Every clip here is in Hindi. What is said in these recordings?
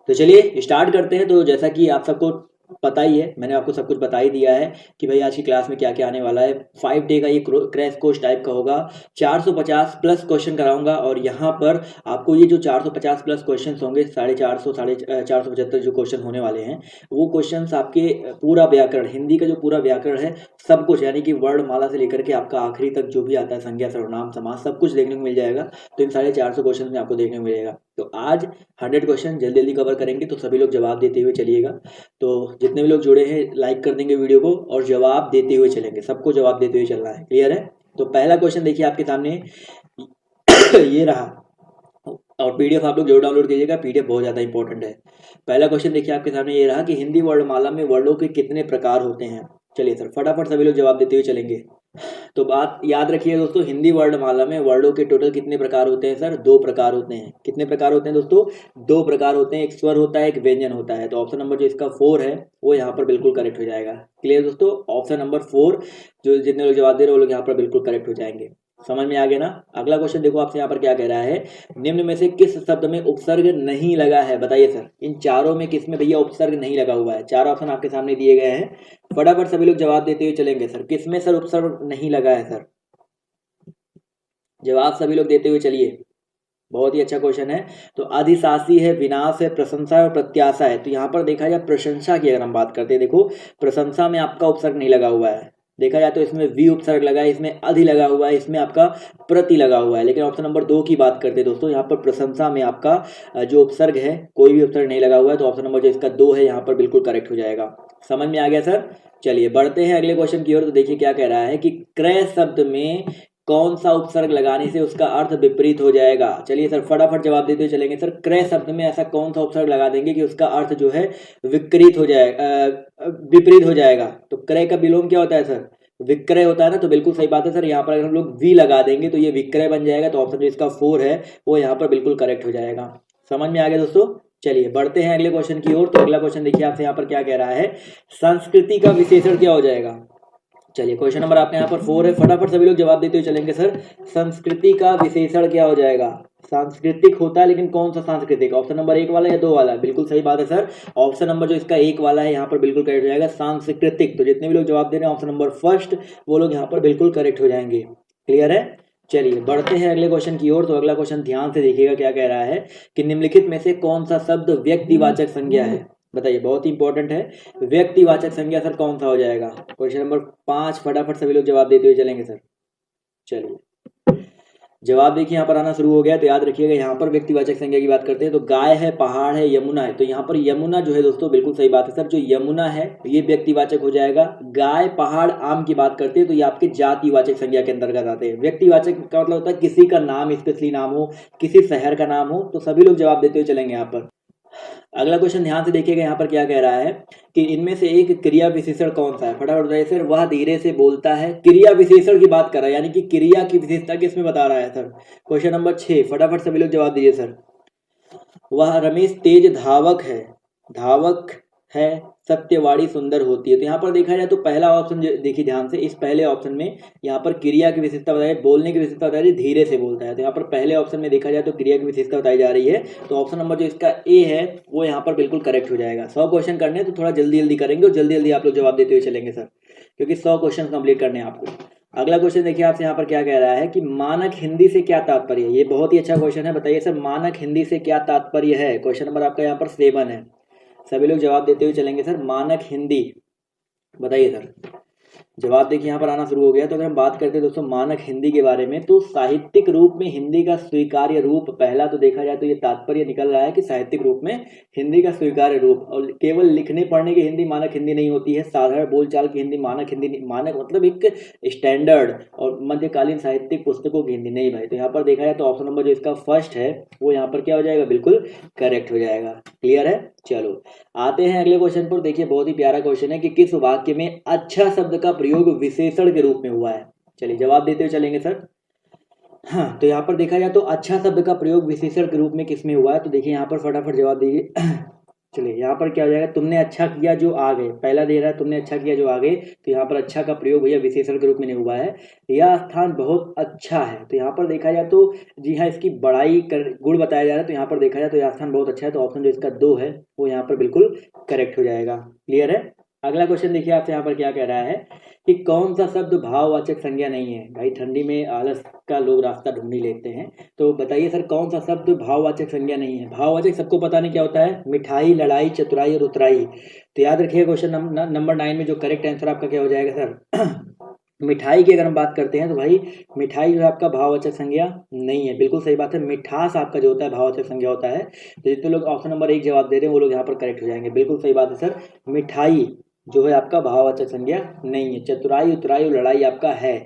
तो चलिए स्टार्ट करते हैं। तो जैसा कि आप सबको पता ही है, मैंने आपको सब कुछ बता ही दिया है कि भाई आज की क्लास में क्या क्या आने वाला है। 5 डे का ये क्रैश कोर्स टाइप का होगा। 450 प्लस क्वेश्चन कराऊंगा और यहाँ पर आपको ये जो 450 प्लस क्वेश्चन होंगे, 450 475 जो क्वेश्चन होने वाले हैं, वो क्वेश्चन आपके पूरा व्याकरण, हिंदी का जो पूरा व्याकरण है सब कुछ, यानी कि वर्णमाला से लेकर के आपका आखिरी तक जो भी आता है, संज्ञा सर्वनाम समास, सब कुछ देखने को मिल जाएगा। तो इन 450 क्वेश्चन में आपको देखने को मिलेगा। तो आज 100 क्वेश्चन जल्दी जल्दी कवर करेंगे, तो सभी लोग जवाब देते हुए चलिएगा। तो जितने भी लोग जुड़े हैं लाइक कर देंगे वीडियो को और जवाब देते हुए चलेंगे, सबको जवाब देते हुए चलना है। क्लियर है? तो पहला क्वेश्चन देखिए आपके सामने ये रहा, और पीडीएफ आप लोग जरूर डाउनलोड कीजिएगा, पीडीएफ बहुत ज़्यादा इंपॉर्टेंट है। पहला क्वेश्चन देखिए आपके सामने ये रहा कि हिंदी वर्णमाला में वर्णों के कितने प्रकार होते हैं। चलिए सर फटाफट सभी लोग जवाब देते हुए चलेंगे। तो बात याद रखिए दोस्तों, हिंदी वर्णमाला में वर्णों के टोटल कितने प्रकार होते हैं सर? 2 प्रकार होते हैं। कितने प्रकार होते हैं दोस्तों? 2 प्रकार होते हैं। एक स्वर होता है, एक व्यंजन होता है। तो ऑप्शन नंबर जो इसका 4 है वो यहाँ पर बिल्कुल करेक्ट हो जाएगा। क्लियर दोस्तों? ऑप्शन नंबर 4, जो जितने लोग जवाब दे रहे हैं वो लोग यहाँ पर बिल्कुल करेक्ट हो जाएंगे। समझ में आ गया ना? अगला क्वेश्चन देखो आपसे यहाँ पर क्या कह रहा है, निम्न में से किस शब्द में उपसर्ग नहीं लगा है? बताइए सर, इन चारों में किस में भैया उपसर्ग नहीं लगा हुआ है? 4 ऑप्शन आपके सामने दिए गए हैं, फटाफट सभी लोग जवाब देते हुए चलेंगे। सर किस में सर उपसर्ग नहीं लगा है? सर जवाब सभी लोग देते हुए चलिए। बहुत ही अच्छा क्वेश्चन है। तो अधिशासी है, विनाश है, प्रशंसा और प्रत्याशा है। तो यहाँ पर देखा जाए प्रशंसा की अगर हम बात करते हैं, देखो प्रशंसा में आपका उपसर्ग नहीं लगा हुआ है। देखा जाए तो इसमें वी उपसर्ग लगा है, इसमें अधि लगा हुआ है, इसमें आपका प्रति लगा हुआ है। लेकिन ऑप्शन नंबर 2 की बात करते हैं दोस्तों, यहाँ पर प्रशंसा में आपका जो उपसर्ग है कोई भी उपसर्ग नहीं लगा हुआ है। तो ऑप्शन नंबर जो इसका 2 है यहाँ पर बिल्कुल करेक्ट हो जाएगा। समझ में आ गया सर? चलिए बढ़ते हैं अगले क्वेश्चन की ओर। तो देखिए क्या कह रहा है कि क्रय शब्द में कौन सा उपसर्ग लगाने से उसका अर्थ विपरीत हो जाएगा? चलिए सर फटाफट जवाब देते हुए चलेंगे। सर क्रय शब्द में ऐसा कौन सा उपसर्ग लगा देंगे कि उसका अर्थ जो है विपरीत हो जाएगा, विपरीत हो जाएगा? तो क्रय का विलोम क्या होता है सर? विक्रय होता है ना। तो बिल्कुल सही बात है सर, यहाँ पर अगर हम लोग वी लगा देंगे तो ये विक्रय बन जाएगा। तो ऑप्शन जो इसका 4 है वो यहाँ पर बिल्कुल करेक्ट हो जाएगा। समझ में आ गया दोस्तों? चलिए बढ़ते हैं अगले क्वेश्चन की ओर। तो अगला क्वेश्चन देखिए आपसे यहाँ पर क्या कह रहा है, संस्कृति का विशेषण क्या हो जाएगा? चलिए क्वेश्चन नंबर आपके यहाँ पर 4 है, फटाफट सभी लोग जवाब देते हुए चलेंगे। सर संस्कृति का विशेषण क्या हो जाएगा? सांस्कृतिक होता है, लेकिन कौन सा सांस्कृतिक? ऑप्शन नंबर 1 वाला या 2 वाला? बिल्कुल सही बात है सर, ऑप्शन नंबर जो इसका 1 वाला है यहाँ पर बिल्कुल करेक्ट हो जाएगा, सांस्कृतिक। तो जितने भी लोग जवाब दे रहे हैं ऑप्शन नंबर फर्स्ट, वो लोग यहाँ पर बिल्कुल करेक्ट हो जाएंगे। क्लियर है? चलिए बढ़ते हैं अगले क्वेश्चन की ओर। तो अगला क्वेश्चन ध्यान से देखिएगा क्या कह रहा है कि निम्नलिखित में से कौन सा शब्द व्यक्तिवाचक संज्ञा है? बताइए, बहुत ही इंपॉर्टेंट है। व्यक्तिवाचक संज्ञा सर कौन सा हो जाएगा? क्वेश्चन नंबर 5, फटाफट सभी लोग जवाब देते हुए चलेंगे सर। चलिए जवाब देखिए यहाँ पर आना शुरू हो गया। तो याद रखिएगा यहाँ पर व्यक्तिवाचक संज्ञा की बात करते हैं तो गाय है, पहाड़ है, यमुना है। तो यहाँ पर यमुना जो है दोस्तों बिल्कुल सही बात है सर, जो यमुना है ये व्यक्तिवाचक हो जाएगा। गाय, पहाड़, आम की बात करते हैं तो ये आपके जातिवाचक संज्ञा के अंतर्गत आते हैं। व्यक्तिवाचक का मतलब होता है किसी का नाम, स्पेशली नाम हो, किसी शहर का नाम हो। तो सभी लोग जवाब देते हुए चलेंगे यहाँ पर। अगला क्वेश्चन ध्यान से देखिएगा यहाँ पर क्या कह रहा है कि इनमें से एक क्रिया विशेषण कौन सा है? फटाफट बताइए सर। वह धीरे से बोलता है, क्रिया विशेषण की बात कर रहा है, यानी कि क्रिया की विशेषता किसमें बता रहा है सर? क्वेश्चन नंबर 6, फटाफट सभी लोग जवाब दीजिए सर। वह रमेश तेज धावक है, धावक है, सत्यवाड़ी सुंदर होती है। तो यहाँ पर देखा जाए तो पहला ऑप्शन देखिए ध्यान से, इस पहले ऑप्शन में यहाँ पर क्रिया की विशेषता बताई, बोलने की विशेषता बताई, धीरे से बोलता है। तो यहाँ पर पहले ऑप्शन में देखा जाए तो क्रिया की विशेषता बताई जा रही है। तो ऑप्शन नंबर जो इसका ए है वो यहाँ पर बिल्कुल करेक्ट हो जाएगा। 100 क्वेश्चन करने तो थोड़ा जल्दी जल्दी करेंगे और जल्दी जल्दी आप लोग जवाब देते हुए चलेंगे सर, क्योंकि 100 क्वेश्चन कंप्लीट करने हैं आपको। अगला क्वेश्चन देखिए आपसे यहाँ पर क्या कह रहा है कि मानक हिंदी से क्या तात्पर्य है? ये बहुत ही अच्छा क्वेश्चन है। बताइए सर मानक हिंदी से क्या तात्पर्य है? क्वेश्चन नंबर आपका यहाँ पर 7 है, सभी लोग जवाब देते हुए चलेंगे सर। मानक हिंदी बताइए सर। जवाब देखिए यहाँ पर आना शुरू हो गया। तो अगर हम बात करते हैं दोस्तों मानक हिंदी के बारे में, तो साहित्यिक रूप में हिंदी का स्वीकार्य रूप, पहला तो देखा जाए तो ये तात्पर्य निकल रहा है कि साहित्यिक रूप में हिंदी का स्वीकार्य रूप, और केवल लिखने पढ़ने की हिंदी मानक हिंदी नहीं होती है, साधारण बोलचाल की हिंदी मानक हिंदी। मानक मतलब एक स्टैंडर्ड और मध्यकालीन साहित्यिक पुस्तकों की हिंदी नहीं भाई। तो यहाँ पर देखा जाए तो ऑप्शन नंबर जो इसका फर्स्ट है वो यहाँ पर क्या हो जाएगा? बिल्कुल करेक्ट हो जाएगा। क्लियर है? चलो आते हैं अगले क्वेश्चन पर। देखिए बहुत ही प्यारा क्वेश्चन है कि किस वाक्य में अच्छा शब्द का प्रयोग विशेषण के रूप में हुआ है? चलिए जवाब देते हुए चलेंगे सर। हाँ, तो यहाँ पर देखा जाए तो अच्छा शब्द का प्रयोग विशेषण के रूप में किसमें हुआ है? तो देखिए यहाँ पर फटाफट जवाब दीजिए। चलिए यहाँ पर क्या हो जाएगा, तुमने अच्छा किया जो आ गए, पहला दे रहा है तुमने अच्छा किया जो आ गए, तो यहाँ पर अच्छा का प्रयोग भैया विशेषण के रूप में नहीं हुआ है। यह स्थान बहुत अच्छा है, तो यहाँ पर देखा जाए तो जी हाँ इसकी बड़ाई कर गुण बताया जा रहा है, तो यहाँ पर देखा जाए तो यह स्थान बहुत अच्छा है, तो ऑप्शन जो इसका 2 है वो यहाँ पर बिल्कुल करेक्ट हो जाएगा। क्लियर है। अगला क्वेश्चन देखिए आपसे यहाँ पर क्या कह रहा है कि कौन सा शब्द भाववाचक संज्ञा नहीं है। भाई ठंडी में आलस का लोग रास्ता ढूंढ ही लेते हैं, तो बताइए सर कौन सा शब्द भाववाचक संज्ञा नहीं है। भाववाचक सबको पता नहीं क्या होता है, मिठाई, लड़ाई, चतुराई और उतराई। तो याद रखिए क्वेश्चन नंबर 9 में जो करेक्ट आंसर आपका क्या हो जाएगा सर मिठाई की अगर हम बात करते हैं तो भाई मिठाई जो है आपका भाववाचक संज्ञा नहीं है, बिल्कुल सही बात है। मिठास आपका जो होता है भाववाचक संज्ञा होता है, तो जितने लोग ऑप्शन नंबर 1 जवाब दे रहे हैं वो लोग यहाँ पर करेक्ट हो जाएंगे, बिल्कुल सही बात है सर। मिठाई जो है आपका भाववाचक संज्ञा नहीं है, चतुराई, उतराई और लड़ाई आपका है।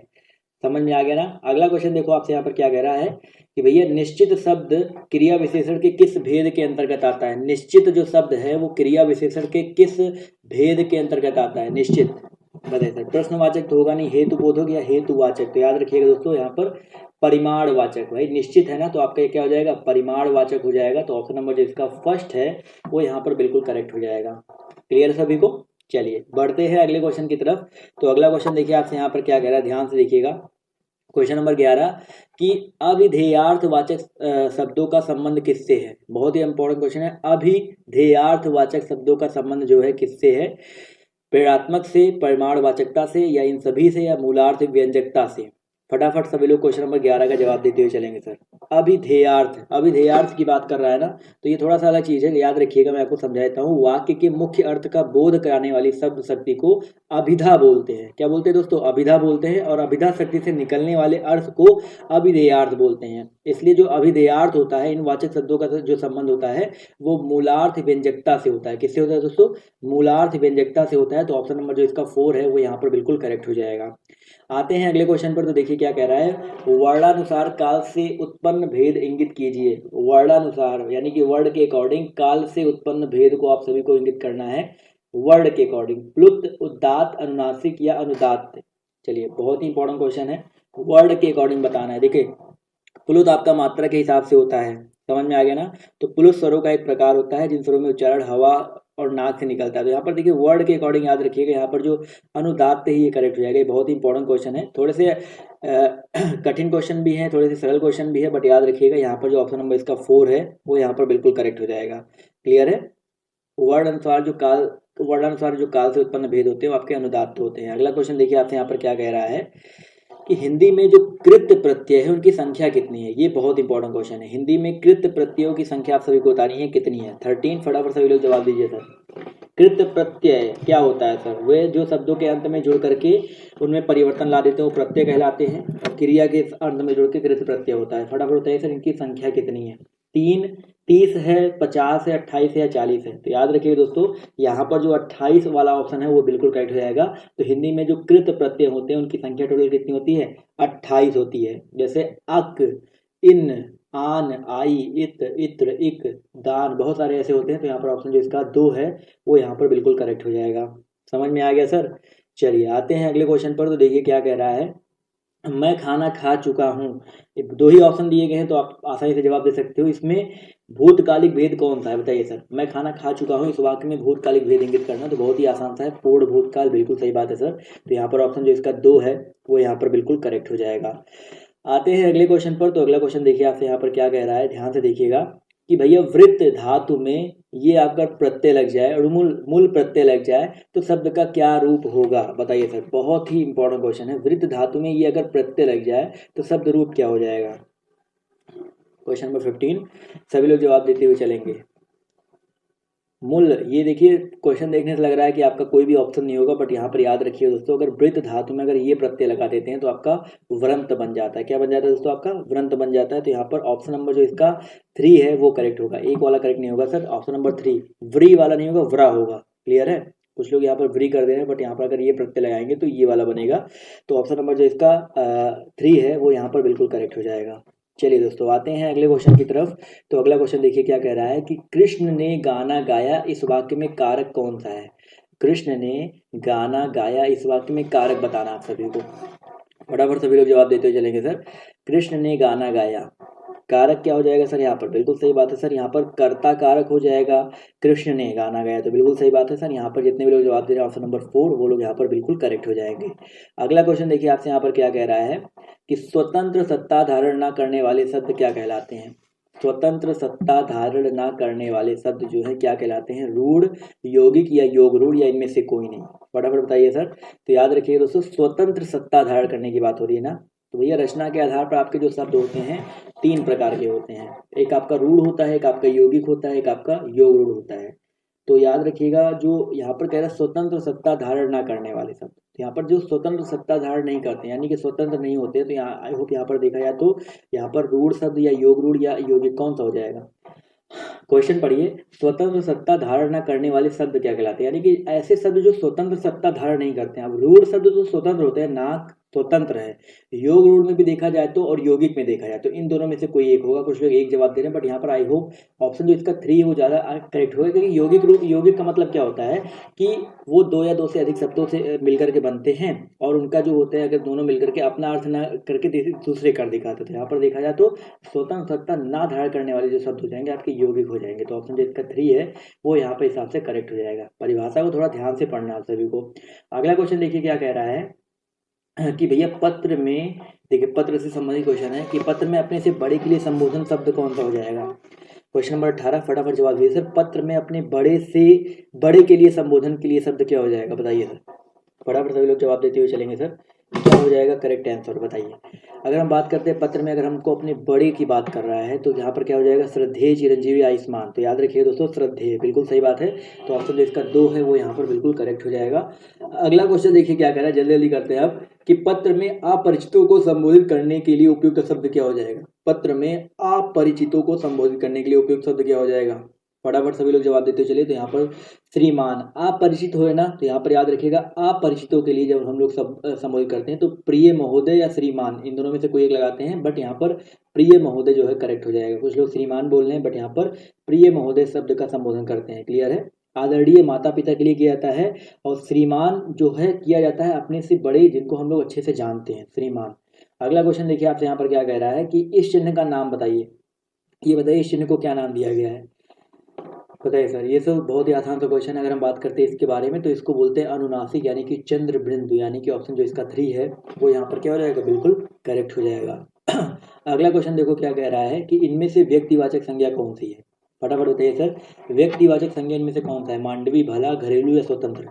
समझ में आ गया ना। अगला क्वेश्चन देखो आपसे यहाँ पर क्या कह रहा है कि भैया निश्चित शब्द क्रिया विशेषण के किस भेद के अंतर्गत आता है। निश्चित जो शब्द है वो क्रिया विशेषण के किस भेद के अंतर्गत आता है। निश्चित बताइए सर, प्रश्नवाचक तो होगा नहीं, हेतुबोधक या हेतुवाचक। तो याद रखिएगा दोस्तों यहाँ पर परिमाणवाचक। भाई निश्चित है ना, तो आपका क्या हो जाएगा, परिमाणवाचक हो जाएगा। तो ऑप्शन नंबर जो इसका फर्स्ट है वो यहाँ पर बिल्कुल करेक्ट हो जाएगा। क्लियर सभी को। चलिए बढ़ते हैं अगले क्वेश्चन की तरफ। तो अगला क्वेश्चन देखिए आपसे यहाँ पर क्या कह रहा है, ध्यान से देखिएगा। क्वेश्चन नंबर 11 कि अभिधेयार्थवाचक शब्दों का संबंध किससे है। बहुत ही इंपॉर्टेंट क्वेश्चन है। अभिधेयार्थवाचक शब्दों का संबंध जो है किससे है, प्रेरणात्मक से, परिमाणवाचकता से, या इन सभी से, या मूलार्थ व्यंजकता से। फटाफट सभी लोग क्वेश्चन नंबर 11 का जवाब देते हुए चलेंगे सर। अभिधेयार्थ, अभिधेयार्थ की बात कर रहा है ना, तो ये थोड़ा सा अलग चीज है, याद रखिएगा। मैं आपको समझा देता हूँ। वाक्य के मुख्य अर्थ का बोध कराने वाली शब्द शक्ति को अभिधा बोलते हैं। क्या बोलते हैं दोस्तों, अभिधा बोलते हैं। और अभिधा शक्ति से निकलने वाले अर्थ को अभिधेयार्थ बोलते हैं। इसलिए जो अभिधेयार्थ होता है, इन वाचक शब्दों का जो संबंध होता है वो मूलार्थ व्यंजकता से होता है। किससे होता है दोस्तों, मूलार्थ व्यंजकता से होता है। तो ऑप्शन नंबर जो इसका 4 है वो यहाँ पर बिल्कुल करेक्ट हो जाएगा। आते हैं अगले क्वेश्चन पर। तो देखिए क्या कह रहा है, वर्णानुसार काल से उत्पन्न भेद इंगित कीजिए। वर्णानुसार यानी कि वर्ड के अकॉर्डिंग काल से उत्पन्न भेद को आप सभी को इंगित करना है वर्ड के अकॉर्डिंग। प्लुत, उदात्त, अनुनासिक या अनुदात्त। चलिए बहुत ही इंपॉर्टेंट क्वेश्चन है, वर्ड के अकॉर्डिंग बताना है। देखिए प्लुत आपका मात्रा के हिसाब से होता है, समझ में आ गया ना। तो प्लुत स्वरों का एक प्रकार होता है जिन स्वरों में उच्चारण हवा और नाक से निकलता है। तो यहाँ पर देखिए वर्ड के अकॉर्डिंग याद रखिएगा, यहाँ पर जो अनुदात्त है ये करेक्ट हो जाएगा। ये बहुत ही इंपॉर्टेंट क्वेश्चन है। थोड़े से कठिन क्वेश्चन भी है, थोड़े से सरल क्वेश्चन भी है, बट याद रखिएगा यहाँ पर जो ऑप्शन नंबर इसका 4 है वो यहाँ पर बिल्कुल करेक्ट हो जाएगा। क्लियर है। वर्णानुसार जो काल से उत्पन्न भेद होते हैं वो आपके अनुदात्त होते हैं। अगला क्वेश्चन देखिए आपसे यहाँ पर क्या कह रहा है कि हिंदी में जो कृत प्रत्यय है उनकी संख्या कितनी है। ये बहुत इंपॉर्टेंट क्वेश्चन है। हिंदी में कृत प्रत्ययों की संख्या आप सभी को बतानी है कितनी है। 13। फटाफट सभी लोग जवाब दीजिए सर। कृत प्रत्यय क्या होता है सर, वे जो शब्दों के अंत में जुड़ करके उनमें परिवर्तन ला देते हैं वो प्रत्यय कहलाते हैं, और क्रिया के अंत में जुड़ के कृत प्रत्यय होता है। फटाफट बताइए सर इनकी संख्या कितनी है। 3, 30 है, 50 है, 28 है या 40 है। तो याद रखिए दोस्तों यहाँ पर जो 28 वाला ऑप्शन है वो बिल्कुल करेक्ट हो जाएगा। तो हिंदी में जो कृत प्रत्यय होते हैं उनकी संख्या टोटल कितनी होती है, 28 होती है। जैसे अक, इन, आन, आई, इत, इत्र, इक, दान, बहुत सारे ऐसे होते हैं। तो यहाँ पर ऑप्शन जो इसका 2 है वो यहाँ पर बिल्कुल करेक्ट हो जाएगा। समझ में आ गया सर। चलिए आते हैं अगले क्वेश्चन पर। तो देखिए क्या कह रहा है, मैं खाना खा चुका हूँ। 2 ही ऑप्शन दिए गए हैं तो आप आसानी से जवाब दे सकते हो। इसमें भूतकालिक भेद कौन सा है, बताइए सर। मैं खाना खा चुका हूँ, इस वाक्य में भूतकालिक भेद इंगित करना। तो बहुत ही आसान सा है, पूर्ण भूतकाल, बिल्कुल सही बात है सर। तो यहाँ पर ऑप्शन जो इसका 2 है वो यहाँ पर बिल्कुल करेक्ट हो जाएगा। आते हैं अगले क्वेश्चन पर। तो अगला क्वेश्चन देखिए आपसे यहाँ पर क्या कह रहा है, ध्यान से देखिएगा कि भैया वृत्त धातु में ये अगर प्रत्यय लग जाए और मूल प्रत्यय लग जाए तो शब्द का क्या रूप होगा, बताइए सर। बहुत ही इंपॉर्टेंट क्वेश्चन है। वृत्त धातु में ये अगर प्रत्यय लग जाए तो शब्द रूप क्या हो जाएगा। क्वेश्चन नंबर 15 सभी लोग जवाब देते हुए चलेंगे। मूल, ये देखिए क्वेश्चन देखने से लग रहा है कि आपका कोई भी ऑप्शन नहीं होगा, बट यहाँ पर याद रखिए दोस्तों, अगर वृत्त धातु में अगर ये प्रत्यय लगा देते हैं तो आपका व्रंत बन जाता है। क्या बन जाता है दोस्तों, आपका व्रंत बन जाता है। तो यहाँ पर ऑप्शन नंबर जो इसका 3 है वो करेक्ट होगा। एक वाला करेक्ट नहीं होगा सर, ऑप्शन नंबर 3 व्री वाला नहीं होगा, व्रा होगा। क्लियर है। कुछ लोग यहाँ पर व्री कर दे रहे हैं, बट यहाँ पर अगर ये प्रत्यय लगाएंगे तो ये वाला बनेगा। तो ऑप्शन नंबर जो इसका 3 है वो यहाँ पर बिल्कुल करेक्ट हो जाएगा। चलिए दोस्तों आते हैं अगले क्वेश्चन की तरफ। तो अगला क्वेश्चन देखिए क्या कह रहा है कि कृष्ण ने गाना गाया, इस वाक्य में कारक कौन सा है। कृष्ण ने गाना गाया, इस वाक्य में कारक बताना आप सभी को। फटाफट सभी लोग जवाब देते हुए चलेंगे सर। कृष्ण ने गाना गाया, कारक क्या हो जाएगा सर यहाँ पर, बिल्कुल सही बात है सर, यहाँ पर कर्ता कारक हो जाएगा, कृष्ण ने गाना गाया, तो बिल्कुल सही बात है सर। यहाँ पर जितने भी लोग जवाब दे रहे हैं ऑप्शन नंबर 4 वो लोग यहाँ पर बिल्कुल करेक्ट हो जाएंगे। अगला क्वेश्चन देखिए आपसे यहाँ पर क्या कह रहा है कि स्वतंत्र सत्ता धारण न करने वाले शब्द क्या कहलाते हैं। स्वतंत्र सत्ता धारण न करने वाले शब्द जो है क्या कहलाते हैं, रूढ़, यौगिक या योग रूढ़ या इनमें से कोई नहीं। फटाफट बताइए सर। तो याद रखिए दोस्तों, स्वतंत्र सत्ता धारण करने की बात हो रही है ना, तो भैया रचना के आधार पर आपके जो शब्द होते हैं 3 प्रकार के होते हैं, एक आपका रूढ़ होता है, एक आपका यौगिक होता है, एक आपका योग रूढ़ होता है। तो याद रखिएगा जो यहाँ पर कह रहा है स्वतंत्र सत्ता धारण ना करने वाले शब्द, तो यहाँ पर जो स्वतंत्र सत्ता धारण नहीं करते यानी कि स्वतंत्र नहीं होते, तो यहाँ आई होप यहाँ पर देखा जाए तो यहाँ पर रूढ़ शब्द या योग रूढ़ या यौगिक कौन सा हो जाएगा। क्वेश्चन पढ़िए, स्वतंत्र सत्ता धारण न करने वाले शब्द क्या कहलाते हैं, यानी कि ऐसे शब्द जो स्वतंत्र सत्ता धारण नहीं करते हैं। अब रूढ़ शब्द तो स्वतंत्र होते हैं, नाक स्वतंत्र है, योग रूढ़ में भी देखा जाए तो और यौगिक में देखा जाए तो इन दोनों में से कोई एक होगा। कुछ लोग एक जवाब दे रहे हैं, बट यहाँ पर आई होप ऑप्शन जो इसका 3 वो ज़्यादा करेक्ट होगा, क्योंकि यौगिक रूप, यौगिक का मतलब क्या होता है कि वो 2 या 2 से अधिक शब्दों से मिलकर के बनते हैं और उनका जो होता है अगर दोनों मिलकर के अपना अर्थ न करके दूसरे कर दिखाते थे। यहाँ पर देखा जाए तो स्वतंत्र सत्ता ना धारण करने वाले जो शब्द हो जाएंगे आपके यौगिक हो जाएंगे। तो ऑप्शन जो इसका 3 है वो यहाँ पर हिसाब से करेक्ट हो जाएगा। परिभाषा को थोड़ा ध्यान से पढ़ना आप सभी को। अगला क्वेश्चन देखिए क्या कह रहा है कि भैया पत्र में, देखिए पत्र से संबंधित क्वेश्चन है कि पत्र में अपने से बड़े के लिए संबोधन शब्द कौन सा हो जाएगा। क्वेश्चन नंबर 18 फटाफट जवाब दीजिए सर। पत्र में अपने बड़े से बड़े के लिए संबोधन के लिए शब्द क्या हो जाएगा, बताइए सर। फटाफट सभी लोग जवाब देते हुए चलेंगे सर, क्या हो जाएगा करेक्ट आंसर बताइए। अगर हम बात करते हैं पत्र में, अगर हमको अपने बड़े की बात कर रहा है तो यहाँ पर क्या हो जाएगा, श्रद्धेय, चिरंजीवी, आयुष्मान। तो याद रखिए दोस्तों श्रद्धेय, बिल्कुल सही बात है। तो ऑप्शन जो इसका 2 है वो यहाँ पर बिल्कुल करेक्ट हो जाएगा। अगला क्वेश्चन देखिए क्या कह रहा है, जल्दी जल्दी करते हैं अब, कि पत्र में अपरिचितों को संबोधित करने के लिए उपयुक्त शब्द क्या हो जाएगा। पत्र में अपरिचितों को संबोधित करने के लिए उपयुक्त शब्द क्या हो जाएगा, फटाफट सभी लोग जवाब देते चलिए। तो यहाँ पर श्रीमान, अपरिचित हो ना, तो यहाँ पर याद रखिएगा अपरिचितों के लिए जब हम लोग सब संबोधित करते हैं तो प्रिय महोदय या श्रीमान इन दोनों में से कोई एक लगाते हैं, बट यहाँ पर प्रिय महोदय जो है करेक्ट हो जाएगा। कुछ लोग श्रीमान बोल रहे हैं बट यहाँ पर प्रिय महोदय शब्द का संबोधन करते हैं। क्लियर है। आदरणीय माता पिता के लिए किया जाता है और श्रीमान जो है किया जाता है अपने से बड़े जिनको हम लोग अच्छे से जानते हैं, श्रीमान। अगला क्वेश्चन देखिए आपसे यहाँ पर क्या कह रहा है कि इस चिन्ह का नाम बताइए। ये बताइए इस चिन्ह को क्या नाम दिया गया है, बताइए सर। ये सब बहुत ही आसान सा क्वेश्चन है। अगर हम बात करते हैं इसके बारे में तो इसको बोलते हैं अनुनासिक यानी कि चंद्र बिंदु, यानी कि ऑप्शन जो इसका 3 है वो यहाँ पर क्या हो जाएगा, बिल्कुल करेक्ट हो जाएगा। अगला क्वेश्चन देखो क्या कह रहा है कि इनमें से व्यक्तिवाचक संज्ञा कौन सी है, फटाफट बताइए सर। व्यक्तिवाचक संज्ञा इनमें से कौन सा है, मांडवी, भला, घरेलू या स्वतंत्र।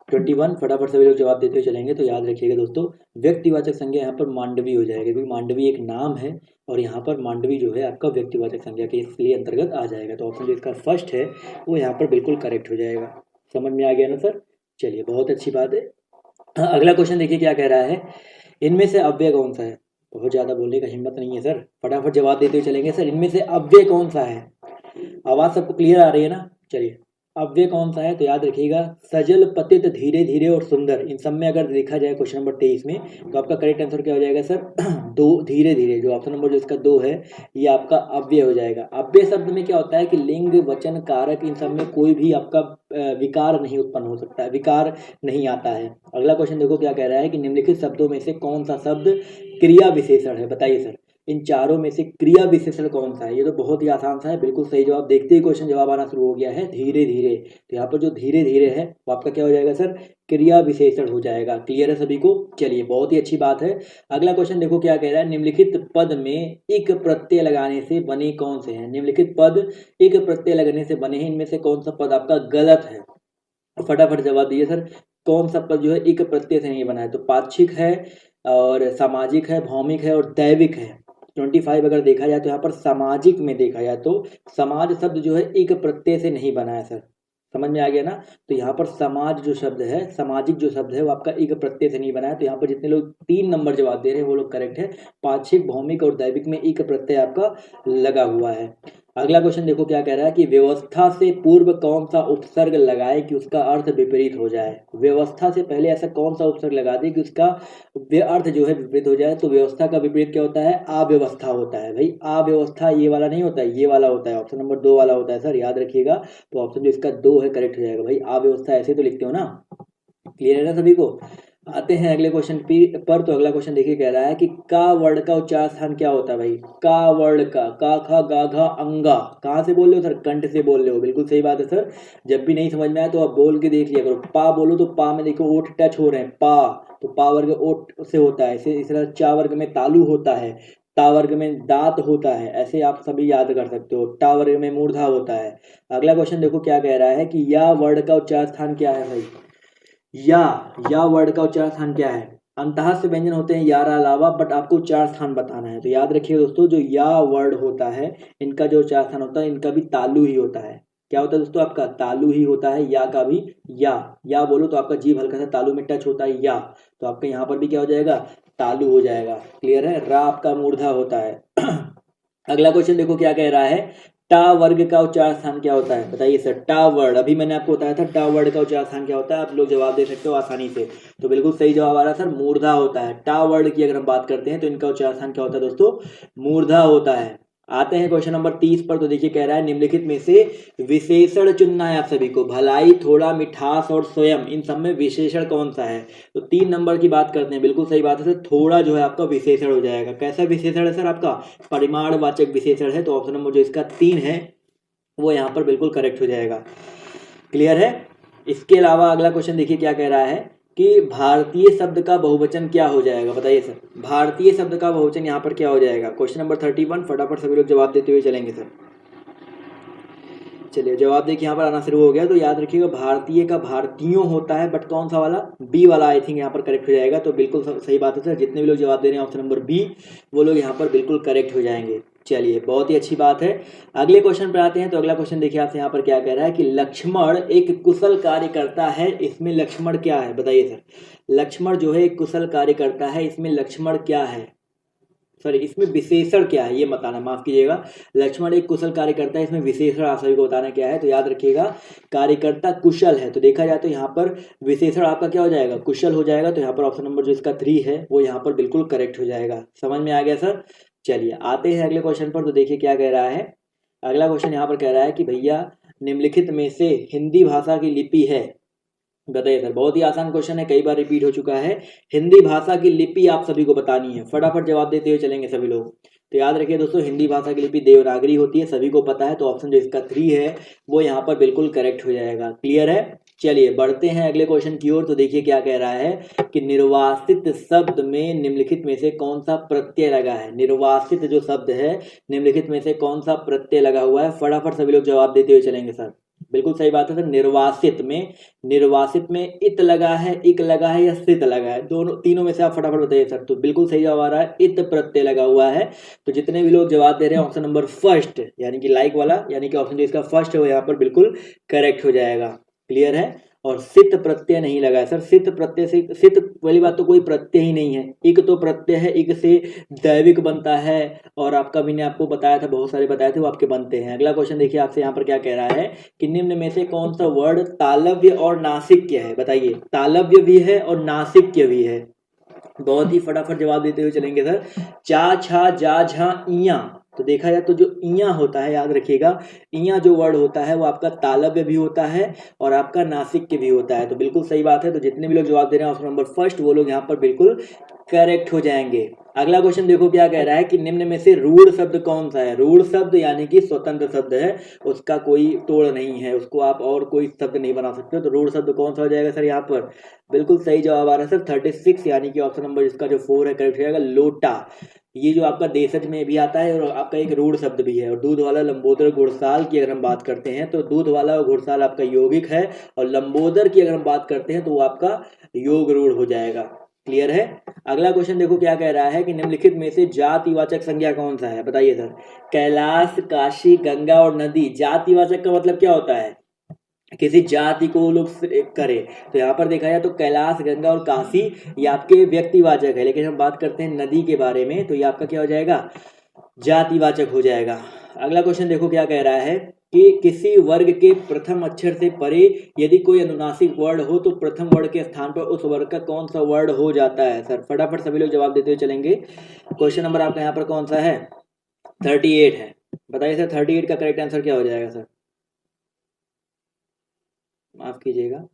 21 फटाफट सभी लोग जवाब देते हुए चलेंगे। तो याद रखिएगा दोस्तों व्यक्तिवाचक संज्ञा यहाँ पर मांडवी हो जाएगा, क्योंकि मांडवी एक नाम है और यहाँ पर मांडवी जो है आपका व्यक्तिवाचक संज्ञा के इसलिए अंतर्गत आ जाएगा। तो ऑप्शन जो इसका फर्स्ट है वो यहाँ पर बिल्कुल करेक्ट हो जाएगा। समझ में आ गया ना सर, चलिए बहुत अच्छी बात है। अगला क्वेश्चन देखिए क्या कह रहा है, इनमें से अव्यय कौन सा है। बहुत ज़्यादा बोलने का हिम्मत नहीं है सर, फटाफट जवाब देते हुए चलेंगे। सर इनमें से अव्यय कौन सा है, आवाज़ सबको क्लियर आ रही है ना, चलिए अव्यय कौन सा है। तो याद रखिएगा सजल, पतित, धीरे धीरे और सुंदर, इन सब में अगर देखा जाए क्वेश्चन नंबर 23 में तो आपका करेक्ट आंसर क्या हो जाएगा सर, 2 धीरे धीरे, जो ऑप्शन नंबर जो इसका 2 है ये आपका अव्यय हो जाएगा। अव्यय शब्द में क्या होता है कि लिंग, वचन, कारक इन सब में कोई भी आपका विकार नहीं उत्पन्न हो सकता है, विकार नहीं आता है। अगला क्वेश्चन देखो क्या कह रहा है कि निम्नलिखित शब्दों में से कौन सा शब्द क्रिया विशेषण है, बताइए सर। इन चारों में से क्रिया विशेषण कौन सा है, ये तो बहुत ही आसान सा है, बिल्कुल सही जवाब। देखते ही क्वेश्चन जवाब आना शुरू हो गया है, धीरे धीरे। तो यहाँ पर जो धीरे धीरे है वो आपका क्या हो जाएगा सर, क्रिया विशेषण हो जाएगा। क्लियर है सभी को, चलिए बहुत ही अच्छी बात है। अगला क्वेश्चन देखो क्या कह रहा है, निम्नलिखित पद में एक प्रत्यय लगाने से बने कौन से हैं। निम्नलिखित पद एक प्रत्यय लगने से बने हैं, इनमें से कौन सा पद आपका गलत है, फटाफट जवाब दीजिए सर। कौन सा पद जो है एक प्रत्यय से नहीं बना है, तो पाक्षिक है और सामाजिक है, भौमिक है और दैविक है। 25 अगर देखा जाए तो यहाँ पर सामाजिक में देखा जाए तो समाज शब्द जो है एक प्रत्यय से नहीं बना है सर, समझ में आ गया ना। तो यहाँ पर समाज जो शब्द है, सामाजिक जो शब्द है वो आपका एक प्रत्यय से नहीं बना है। तो यहाँ पर जितने लोग 3 नंबर जवाब दे रहे हैं वो लोग करेक्ट है। पाक्षिक, भौमिक और दैविक में एक प्रत्यय आपका लगा हुआ है। अगला क्वेश्चन देखो क्या कह रहा है कि व्यवस्था से पूर्व कौन सा उपसर्ग लगाए कि उसका अर्थ विपरीत हो जाए। व्यवस्था से पहले ऐसा कौन सा उपसर्ग लगा दे कि उसका अर्थ जो है विपरीत हो जाए। तो व्यवस्था का विपरीत क्या होता है, अव्यवस्था होता है भाई। अव्यवस्था ये वाला नहीं होता है, ये वाला होता है, ऑप्शन नंबर 2 वाला होता है सर, याद रखिएगा। तो ऑप्शन जो इसका 2 है करेक्ट हो जाएगा भाई। अव्यवस्था ऐसे तो लिखते हो ना, क्लियर है ना सभी को। आते हैं अगले क्वेश्चन पर। तो अगला क्वेश्चन देखिए कह रहा है कि का वर्ड का उच्चार स्थान क्या होता है भाई। का वर्ड का खा गा घा अंगा कहाँ से बोल रहे हो सर, कंठ से बोल रहे हो, बिल्कुल सही बात है सर। जब भी नहीं समझ में आए तो आप बोल के देख लिया करो। पा बोलो तो पा में देखो ओठ टच हो रहे हैं, पा तो पा वर्ग ओठ से होता है, इसे इस तरह चा वर्ग में तालु होता है, ता वर्ग में दांत होता है, ऐसे आप सभी याद कर सकते हो। टा वर्ग में मूर्धा होता है। अगला क्वेश्चन देखो क्या कह रहा है कि या वर्ड का उच्चार स्थान क्या है भाई। या या वर्ड का उच्चार स्थान क्या है। अंतःस्थ व्यंजन होते हैं यार अलावा, बट आपको उच्चार स्थान बताना है। तो याद रखिए दोस्तों, जो या वर्ड होता है इनका जो उच्चार स्थान होता है इनका भी तालु ही होता है। क्या होता है दोस्तों, आपका तालु ही होता है, या का भी। या बोलो तो आपका जीभ हल्का सा तालु में टच होता है, या तो आपका यहाँ पर भी क्या हो जाएगा, तालु हो जाएगा। क्लियर है। रा आपका मूर्धा होता है। अगला क्वेश्चन देखो क्या कह रहा है, टा वर्ग का उच्चार स्थान क्या होता है बताइए सर। टा वर्ड, अभी मैंने आपको बताया था टा वर्ड का उच्चार स्थान क्या होता है, आप लोग जवाब दे सकते हो आसानी से। तो बिल्कुल सही जवाब आ रहा है सर, मूर्धा होता है। टा वर्ड की अगर हम बात करते हैं तो इनका उच्चार स्थान क्या होता है दोस्तों, मूर्धा होता है। आते हैं क्वेश्चन नंबर 30 पर। तो देखिए कह रहा है निम्नलिखित में से विशेषण चुनना है आप सभी को। भलाई, थोड़ा, मिठास और स्वयं, इन सब में विशेषण कौन सा है। तो 3 नंबर की बात करते हैं, बिल्कुल सही बात है सर। थोड़ा जो है आपका विशेषण हो जाएगा। कैसा विशेषण है सर आपका, परिमाणवाचक विशेषण है। तो ऑप्शन नंबर जो इसका 3 है वो यहाँ पर बिल्कुल करेक्ट हो जाएगा। क्लियर है। इसके अलावा अगला क्वेश्चन देखिए क्या कह रहा है कि भारतीय शब्द का बहुवचन क्या हो जाएगा बताइए सर। भारतीय शब्द का बहुवचन यहाँ पर क्या हो जाएगा। क्वेश्चन नंबर 31, फटाफट सभी लोग जवाब देते हुए चलेंगे सर। चलिए जवाब देखिए यहाँ पर आना शुरू हो गया। तो याद रखिएगा भारतीय का भारतीयों होता है, बट कौन सा वाला, बी वाला आई थिंक यहाँ पर करेक्ट हो जाएगा। तो बिल्कुल सही बात है सर, जितने भी लोग जवाब दे रहे हैं ऑप्शन नंबर बी, वो लोग यहाँ पर बिल्कुल करेक्ट हो जाएंगे। चलिए बहुत ही अच्छी बात है। अगले क्वेश्चन पर आते हैं। तो अगला क्वेश्चन देखिए आपसे यहाँ पर क्या कह रहा है कि लक्ष्मण एक कुशल कार्य करता है, इसमें लक्ष्मण क्या है बताइए सर। लक्ष्मण जो है एक कुशल कार्य करता है, इसमें लक्ष्मण क्या है, सॉरी इसमें विशेषण क्या है ये बताना, माफ कीजिएगा। लक्ष्मण एक कुशल कार्य करता है, इसमें विशेषण आप सभी को बताना क्या है। तो याद रखिएगा कार्यकर्ता कुशल है, तो देखा जाए तो यहाँ पर विशेषण आपका क्या हो जाएगा, कुशल हो जाएगा। तो यहाँ पर ऑप्शन नंबर जो इसका 3 है वो यहाँ पर बिल्कुल करेक्ट हो जाएगा। समझ में आ गया सर। चलिए आते हैं अगले क्वेश्चन पर। तो देखिए क्या कह रहा है। अगला क्वेश्चन यहाँ पर कह रहा है कि भैया निम्नलिखित में से हिंदी भाषा की लिपि है, बताइए सर। बहुत ही आसान क्वेश्चन है, कई बार रिपीट हो चुका है। हिंदी भाषा की लिपि आप सभी को बतानी है, फटाफट जवाब देते हुए चलेंगे सभी लोग। तो याद रखिए दोस्तों, हिंदी भाषा की लिपि देवनागरी होती है, सभी को पता है। तो ऑप्शन जो इसका 3 है वो यहाँ पर बिल्कुल करेक्ट हो जाएगा। क्लियर है। चलिए बढ़ते हैं अगले क्वेश्चन की ओर। तो देखिए क्या कह रहा है कि निर्वासित शब्द में निम्नलिखित में से कौन सा प्रत्यय लगा है। निर्वासित जो शब्द है निम्नलिखित में से कौन सा प्रत्यय लगा हुआ है, फटाफट सभी लोग जवाब देते हुए चलेंगे सर। बिल्कुल सही बात है सर। निर्वासित में इत लगा है, इक लगा है या सित लगा है, दोनों तीनों में से आप फटाफट बताइए सर। तो बिल्कुल सही जवाब आ रहा है, इत प्रत्यय लगा हुआ है। तो जितने भी लोग जवाब दे रहे हैं ऑप्शन नंबर फर्स्ट यानी कि लाइक वाला, यानी कि ऑप्शन जो इसका फर्स्ट है वो यहाँ पर बिल्कुल करेक्ट हो जाएगा। क्लियर है। और सित प्रत्यय नहीं लगा है सर। सित प्रत्यय से, सित वाली बात तो कोई प्रत्यय ही नहीं है। इक तो प्रत्यय है, इक से दैविक बनता है, और आपका भी ने आपको बताया था, बहुत सारे बताए थे वो आपके बनते हैं। अगला क्वेश्चन देखिए आपसे यहाँ पर क्या कह रहा है कि निम्न में से कौन सा वर्ड तालव्य और नासिक्य है बताइए। तालव्य भी है और नासिक्य भी है। बहुत ही फटाफट जवाब देते हुए चलेंगे सर। चा छा जा झा इया, तो देखा जाए तो जो इया होता है, याद रखिएगा इया जो वर्ड होता है वो आपका तालव्य भी होता है और आपका नासिक्य भी होता है। तो बिल्कुल सही बात है। तो जितने भी लोग जवाब दे रहे हैं ऑप्शन नंबर फर्स्ट, वो लोग यहाँ पर बिल्कुल करेक्ट हो जाएंगे। अगला क्वेश्चन देखो क्या कह रहा है कि निम्न में से रूढ़ शब्द कौन सा है। रूढ़ शब्द यानी कि स्वतंत्र शब्द है, उसका कोई तोड़ नहीं है, उसको आप और कोई शब्द नहीं बना सकते। तो रूढ़ शब्द कौन सा हो जाएगा सर यहाँ पर। बिल्कुल सही जवाब आ रहा है सर 36, यानी कि ऑप्शन नंबर इसका जो 4 है करेक्ट हो जाएगा, लोटा। ये जो आपका देशज में भी आता है और आपका एक रूढ़ शब्द भी है। और दूध वाला, लंबोदर, घुड़साल की अगर हम बात करते हैं तो दूध वाला और घुड़साल आपका यौगिक है, और लंबोदर की अगर हम बात करते हैं तो वो आपका योग रूढ़ हो जाएगा। क्लियर है। अगला क्वेश्चन देखो क्या कह रहा है कि निम्नलिखित में से जातिवाचक संज्ञा कौन सा है बताइए सर। कैलाश, काशी, गंगा और नदी, जातिवाचक का मतलब क्या होता है, किसी जाति को लोग करे। तो यहाँ पर देखा जाए तो कैलाश, गंगा और काशी ये आपके व्यक्तिवाचक है, लेकिन हम बात करते हैं नदी के बारे में तो ये आपका क्या हो जाएगा, जातिवाचक हो जाएगा। अगला क्वेश्चन देखो क्या कह रहा है कि किसी वर्ग के प्रथम अक्षर से परे यदि कोई अनुनासिक वर्ड हो तो प्रथम वर्ड के स्थान पर उस वर्ग का कौन सा वर्ड हो जाता है सर। फटाफट सभी लोग जवाब देते हुए चलेंगे। क्वेश्चन नंबर आपका यहाँ पर कौन सा है, 38 है। बताइए सर 38 का करेक्ट आंसर क्या हो जाएगा सर, माफ कीजिएगा।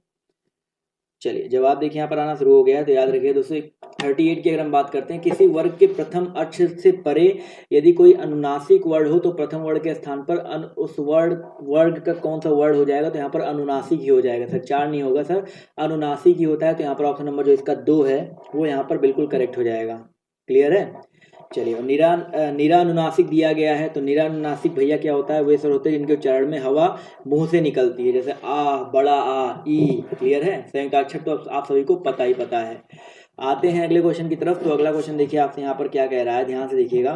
चलिए जवाब देखिए यहाँ पर आना शुरू हो गया है। तो याद रखिए दोस्तों 38 की अगर हम बात करते हैं, किसी वर्ग के प्रथम अक्षर से परे यदि कोई अनुनासिक वर्ण हो तो प्रथम वर्ण के स्थान पर उस वर्ग का कौन सा वर्ण हो जाएगा? तो यहाँ पर अनुनासिक ही हो जाएगा सर, 4 नहीं होगा सर, अनुनासिक ही होता है। तो यहाँ पर ऑप्शन नंबर जो इसका 2 है वो यहाँ पर बिल्कुल करेक्ट हो जाएगा। क्लियर है? चलिए, निरानुनासिक दिया गया है। तो निरानुनासिक भैया क्या होता है? वे स्वर होते हैं जिनके उच्चारण में हवा मुंह से निकलती है, जैसे आ, बड़ा आ, ई। क्लियर है? संयुक्ताक्षर तो आप सभी को पता ही पता है। आते हैं अगले क्वेश्चन की तरफ। तो अगला क्वेश्चन देखिए आपसे यहाँ पर क्या कह रहा है, ध्यान से देखिएगा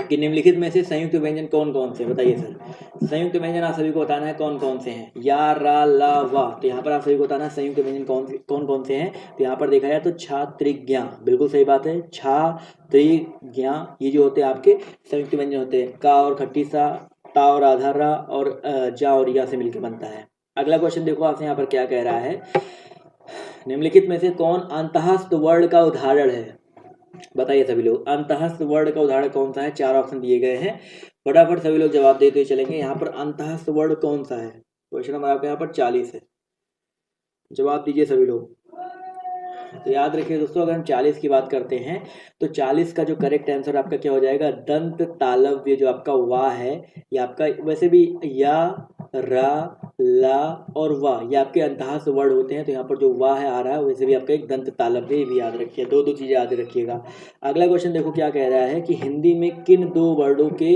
कि निम्नलिखित में से संयुक्त व्यंजन कौन कौन से? बताइए सर, संयुक्त व्यंजन आप सभी को बताना है कौन कौन से हैं। या, रा, ला, वा। तो यहाँ पर आप सभी को बताना है संयुक्त व्यंजन कौन कौन से हैं। तो यहाँ पर देखा जाए तो छा, त्रिक, ज्ञा, बिल्कुल सही बात है। छा, त्रिक, ज्ञा, ये जो होते हैं आपके संयुक्त व्यंजन होते हैं। का और खट्टी सा, ता और आधा रा, और जा और या से मिलकर बनता है। अगला क्वेश्चन देखो आपसे यहाँ पर क्या कह रहा है, निम्नलिखित में से कौन अंतःस्थ वर्ण का उदाहरण है? बताइए सभी लोग, अंतःस्थ वर्ण का उदाहरण कौन सा है? 4 ऑप्शन दिए गए हैं, फटाफट सभी लोग जवाब देते हुए चलेंगे। यहाँ पर अंतःस्थ वर्ण कौन सा है? क्वेश्चन नंबर आपके यहाँ पर 40 है, जवाब दीजिए सभी लोग। तो याद रखिए दोस्तों, अगर हम 40 की बात करते हैं तो 40 का जो करेक्ट आंसर आपका क्या हो जाएगा? दंत तालव्य जो आपका वा है, ये आपका वैसे भी या, रा, ला और वा ये आपके अंतःस्थ वर्ण होते हैं। तो यहाँ पर जो वा है आ रहा है, वैसे भी आपका एक दंत तालव्य, ये भी याद रखिए। दो चीजें याद रखिएगा। अगला क्वेश्चन देखो क्या कह रहा है कि हिंदी में किन 2 वर्णों के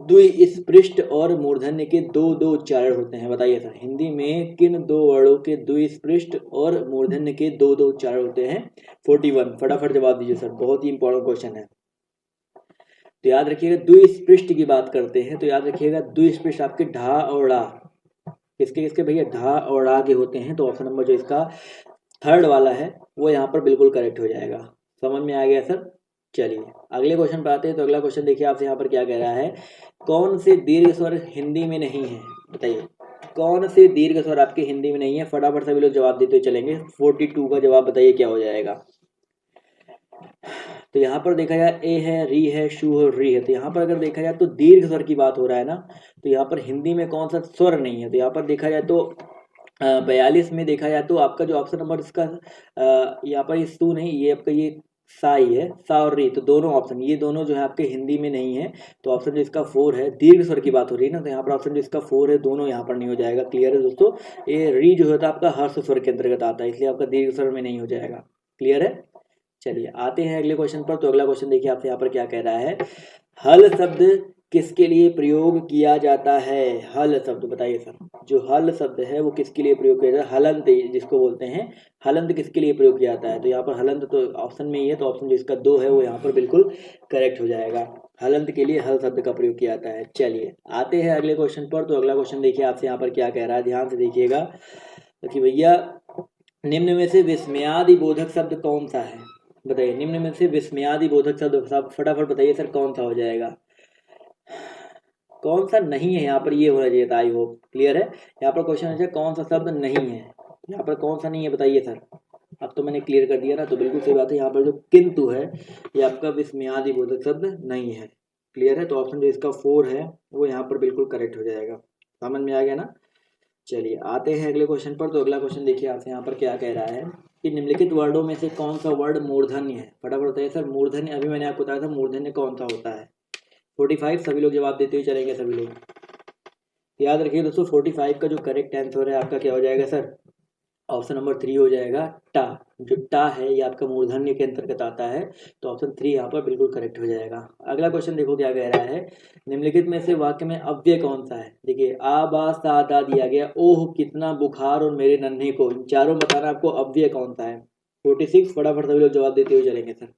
द्विस्पृष्ट और मूर्धन्य के दो उच्चारण होते हैं? बताइए सर, हिंदी में किन 2 वर्णों के द्विस्पृष्ट और मूर्धन्य के दो उच्चारण होते हैं? 41, फटाफट जवाब दीजिए सर, बहुत ही इंपॉर्टेंट क्वेश्चन है। तो याद रखिएगा, द्विस्पृष्ट की बात करते हैं तो याद रखिएगा द्विस्पृष्ट आपके ढा और ड़ा, किसके भैया? ढा और ड़ा के होते हैं। तो ऑप्शन नंबर जो इसका 3rd वाला है वो यहाँ पर बिल्कुल करेक्ट हो जाएगा। समझ में आ गया सर? चलिए अगले क्वेश्चन पर आते हैं। तो अगला क्वेश्चन देखिए आपसे यहाँ पर क्या कह रहा है, कौन से दीर्घ स्वर हिंदी में नहीं है? बताइए, कौन से दीर्घ स्वर आपके हिंदी में नहीं है? फटाफट सभी लोग जवाब देते हुए चलेंगे। 42 का जवाब बताइए क्या हो जाएगा? तो यहाँ पर देखा जाए ए है, री है, शू है, री है। तो यहाँ पर अगर देखा जाए तो दीर्घ स्वर की बात हो रहा है ना, तो यहाँ पर हिंदी में कौन सा स्वर नहीं है? तो यहाँ पर देखा जाए तो 42 में देखा जाए तो आपका जो ऑप्शन नंबर इसका यहाँ पर सू नहीं, ये आपका ये सा ही है, सा और री। तो दोनों ऑप्शन, ये दोनों जो है आपके हिंदी में नहीं है। तो ऑप्शन जो इसका 4 है, दीर्घ स्वर की बात हो रही है ना, तो यहाँ पर ऑप्शन जो इसका 4 है, दोनों यहाँ पर नहीं हो जाएगा। क्लियर है दोस्तों? ये री जो होता है आपका हर्ष स्वर के अंतर्गत आता है, इसलिए आपका दीर्घ स्वर में नहीं हो जाएगा। क्लियर है? चलिए आते हैं अगले क्वेश्चन पर। तो अगला क्वेश्चन देखिए आपसे यहाँ पर क्या कह रहा है, हल शब्द किसके लिए प्रयोग किया जाता है? हल शब्द बताइए सर, जो हल शब्द है वो किसके लिए प्रयोग किया जाता है? हलंत जिसको बोलते हैं, हलंत किसके लिए प्रयोग किया जाता है? तो यहाँ पर हलंत तो ऑप्शन में ही है, तो ऑप्शन जो इसका 2 है वो यहाँ पर बिल्कुल करेक्ट हो जाएगा। हलंत के लिए हल शब्द का प्रयोग किया जाता है। चलिए आते हैं अगले क्वेश्चन पर। तो अगला क्वेश्चन देखिए आपसे यहाँ पर क्या कह रहा है, ध्यान से देखिएगा कि भैया निम्न में से विस्मयादि बोधक शब्द कौन सा है? बताइए, निम्न में से विस्मयादि बोधक शब्द फटाफट बताइए सर, कौन सा हो जाएगा? कौन सा नहीं है यहाँ पर, ये होना चाहिए था। आई होप क्लियर है। यहाँ पर क्वेश्चन है कौन सा शब्द नहीं है, यहाँ पर कौन सा नहीं है बताइए सर। अब तो मैंने क्लियर कर दिया ना, तो बिल्कुल सही बात है। यहाँ पर जो किंतु है ये आपका विस्मयादि बोधक शब्द नहीं है। क्लियर है? तो ऑप्शन जो इसका 4 है वो यहाँ पर बिल्कुल करेक्ट हो जाएगा। समझ में आ गया ना? चलिए आते हैं अगले क्वेश्चन पर। तो अगला क्वेश्चन देखिए आपसे यहाँ पर क्या कह रहा है कि निम्नलिखित वर्णों में से कौन सा वर्ण मूर्धन्य है? फटाफट बताइए सर, मूर्धन्य, अभी मैंने आपको बताया था मूर्धन्य कौन सा होता है। 45 सभी लोग जवाब देते हुए चलेंगे सभी लोग। याद रखिए दोस्तों, 45 का जो करेक्ट आंसर है आपका क्या हो जाएगा सर? ऑप्शन नंबर 3 हो जाएगा, टा। जो टा है ये आपका मूर्धन्य के अंतर्गत आता है, तो ऑप्शन 3 यहाँ पर बिल्कुल करेक्ट हो जाएगा। अगला क्वेश्चन देखो क्या कह रहा है, निम्नलिखित में से वाक्य में अव्यय कौन सा है? देखिए, आ, बा, सा, दा दिया गया, ओह कितना बुखार और मेरे नन्हे को, इन चारों बताना आपको अव्यय कौन सा है। 46 फटाफट सभी लोग जवाब देते हुए चलेंगे सर।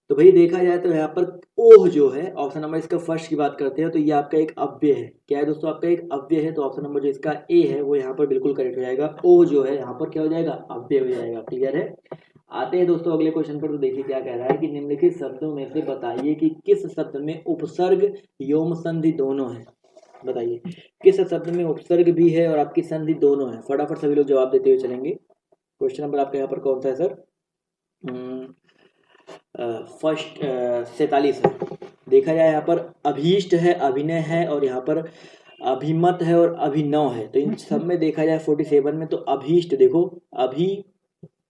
तो भाई देखा जाए तो यहाँ पर ओह जो है, ऑप्शन नंबर इसका फर्स्ट की बात करते हैं तो ये आपका एक अव्यय है। क्या है दोस्तों? आपका एक अव्यय है। तो ऑप्शन नंबर जो इसका ए है वो यहाँ पर बिल्कुल करेक्ट हो जाएगा। ओह जो है यहाँ पर क्या हो जाएगा? अव्यय हो जाएगा। क्लियर है? आते हैं दोस्तों अगले क्वेश्चन पर। तो देखिए क्या कह रहा है कि निम्नलिखित शब्दों में से बताइए कि किस शब्द में उपसर्ग एवं संधि दोनों है। बताइए, किस शब्द में उपसर्ग भी है और आपकी संधि दोनों है? फटाफट सभी लोग जवाब देते हुए चलेंगे। क्वेश्चन नंबर आपका यहाँ पर कौन सा है सर? फर्स्ट 47 है। देखा जाए यहाँ पर अभीष्ट है, अभिनय है, और यहाँ पर अभिमत है और अभिनव है, तो इन सब में देखा जाए 47 में तो अभीष्ट, देखो अभी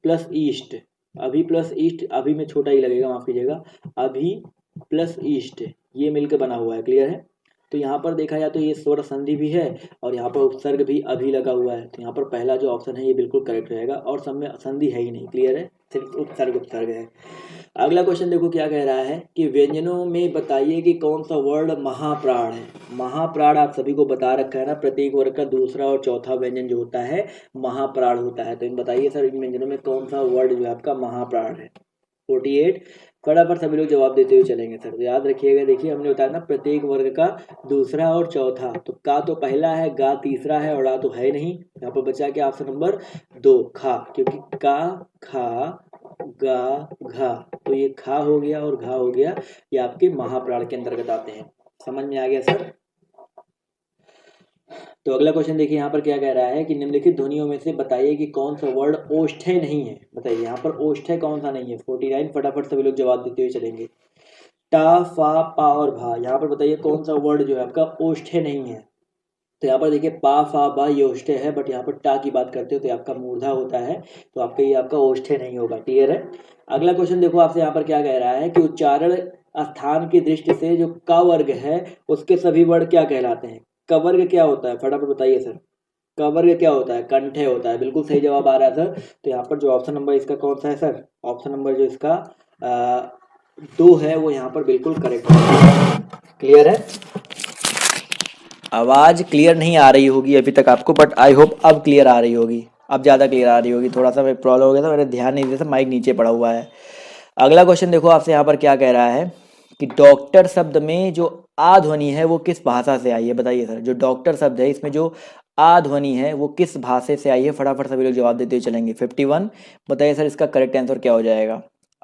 प्लस ईस्ट, अभी प्लस ईस्ट, अभी में छोटा ही लगेगा, माफ कीजिएगा, अभी प्लस ईस्ट, ये मिलकर बना हुआ है। क्लियर है। तो यहाँ पर देखा जाए तो ये स्वर संधि भी है और यहाँ पर उपसर्ग भी अभी लगा हुआ है, तो यहाँ पर पहला जो ऑप्शन है ये बिल्कुल करेक्ट रहेगा, और सब में संधि है ही नहीं। क्लियर है, सिर्फ उपसर्ग उपसर्ग है। अगला क्वेश्चन देखो क्या कह रहा है कि व्यंजनों में बताइए कि कौन सा वर्ड महाप्राण है। महाप्राण आप सभी को बता रखा है ना, प्रत्येक वर्ग का दूसरा और चौथा व्यंजन जो होता है महाप्राण होता है। तो इन बताइए सर इन व्यंजनों में कौन सा वर्ड जो है आपका महाप्राण है। 48 फटाफट सभी लोग जवाब देते हुए चलेंगे सर। तो याद रखिएगा, देखिए हमने बताया ना प्रत्येक वर्ग का दूसरा और चौथा, तो का तो पहला है, गा तीसरा है और आ तो है नहीं। यहाँ पर बचा क्या ऑप्शन नंबर 2 खा, क्योंकि का खा गा घा, तो ये खा हो गया और घा हो गया, ये आपके महाप्राण के अंतर्गत आते हैं। समझ में आ गया सर। तो अगला क्वेश्चन देखिए यहाँ पर क्या कह रहा है कि निम्नलिखित ध्वनियों में से बताइए कि कौन सा वर्ड ओष्ठ्य नहीं है। बताइए यहाँ पर ओष्ठ्य कौन सा नहीं है। 49 फटाफट सभी लोग जवाब देते हुए चलेंगे। टा फा पा और भा, यहाँ पर बताइए कौन सा वर्ड जो है आपका ओष्ठ्य नहीं है। तो यहाँ पर देखिए पा फा बा ये ओष्ठ्य है, बट यहाँ पर टा की बात करते हो तो आपका मूर्धा होता है, तो आपका ये आपका ओष्ठ्य नहीं होगा। क्लियर है। अगला क्वेश्चन देखो आपसे यहाँ पर क्या कह रहा है कि उच्चारण स्थान की दृष्टि से जो क वर्ग है उसके सभी वर्ड क्या कहलाते हैं। क वर्ग क्या होता है, फटाफट बताइए सर। क वर्ग क्या होता है, कंठे होता है। बिल्कुल सही जवाब आ रहा है सर। तो यहाँ पर जो ऑप्शन नंबर इसका कौन सा है सर, ऑप्शन नंबर जो इसका 2 है वो यहाँ पर बिल्कुल करेक्ट है। क्लियर है। आवाज क्लियर नहीं आ रही होगी अभी तक आपको, बट आई होप अब क्लियर आ रही होगी, अब ज़्यादा क्लियर आ रही होगी। थोड़ा सा प्रॉब्लम हो गया था, मैंने ध्यान नहीं दिया था, माइक नीचे पड़ा हुआ है। अगला क्वेश्चन देखो आपसे यहाँ पर क्या कह रहा है कि डॉक्टर शब्द में जो आ ध्वनि है वो किस भाषा से आई है। बताइए सर, जो डॉक्टर शब्द है इसमें जो आ ध्वनि है वो किस भाषा से आई है। फटाफट सभी लोग जवाब देते हुए चलेंगे। 51 बताइए सर इसका करेक्ट आंसर क्या हो जाएगा।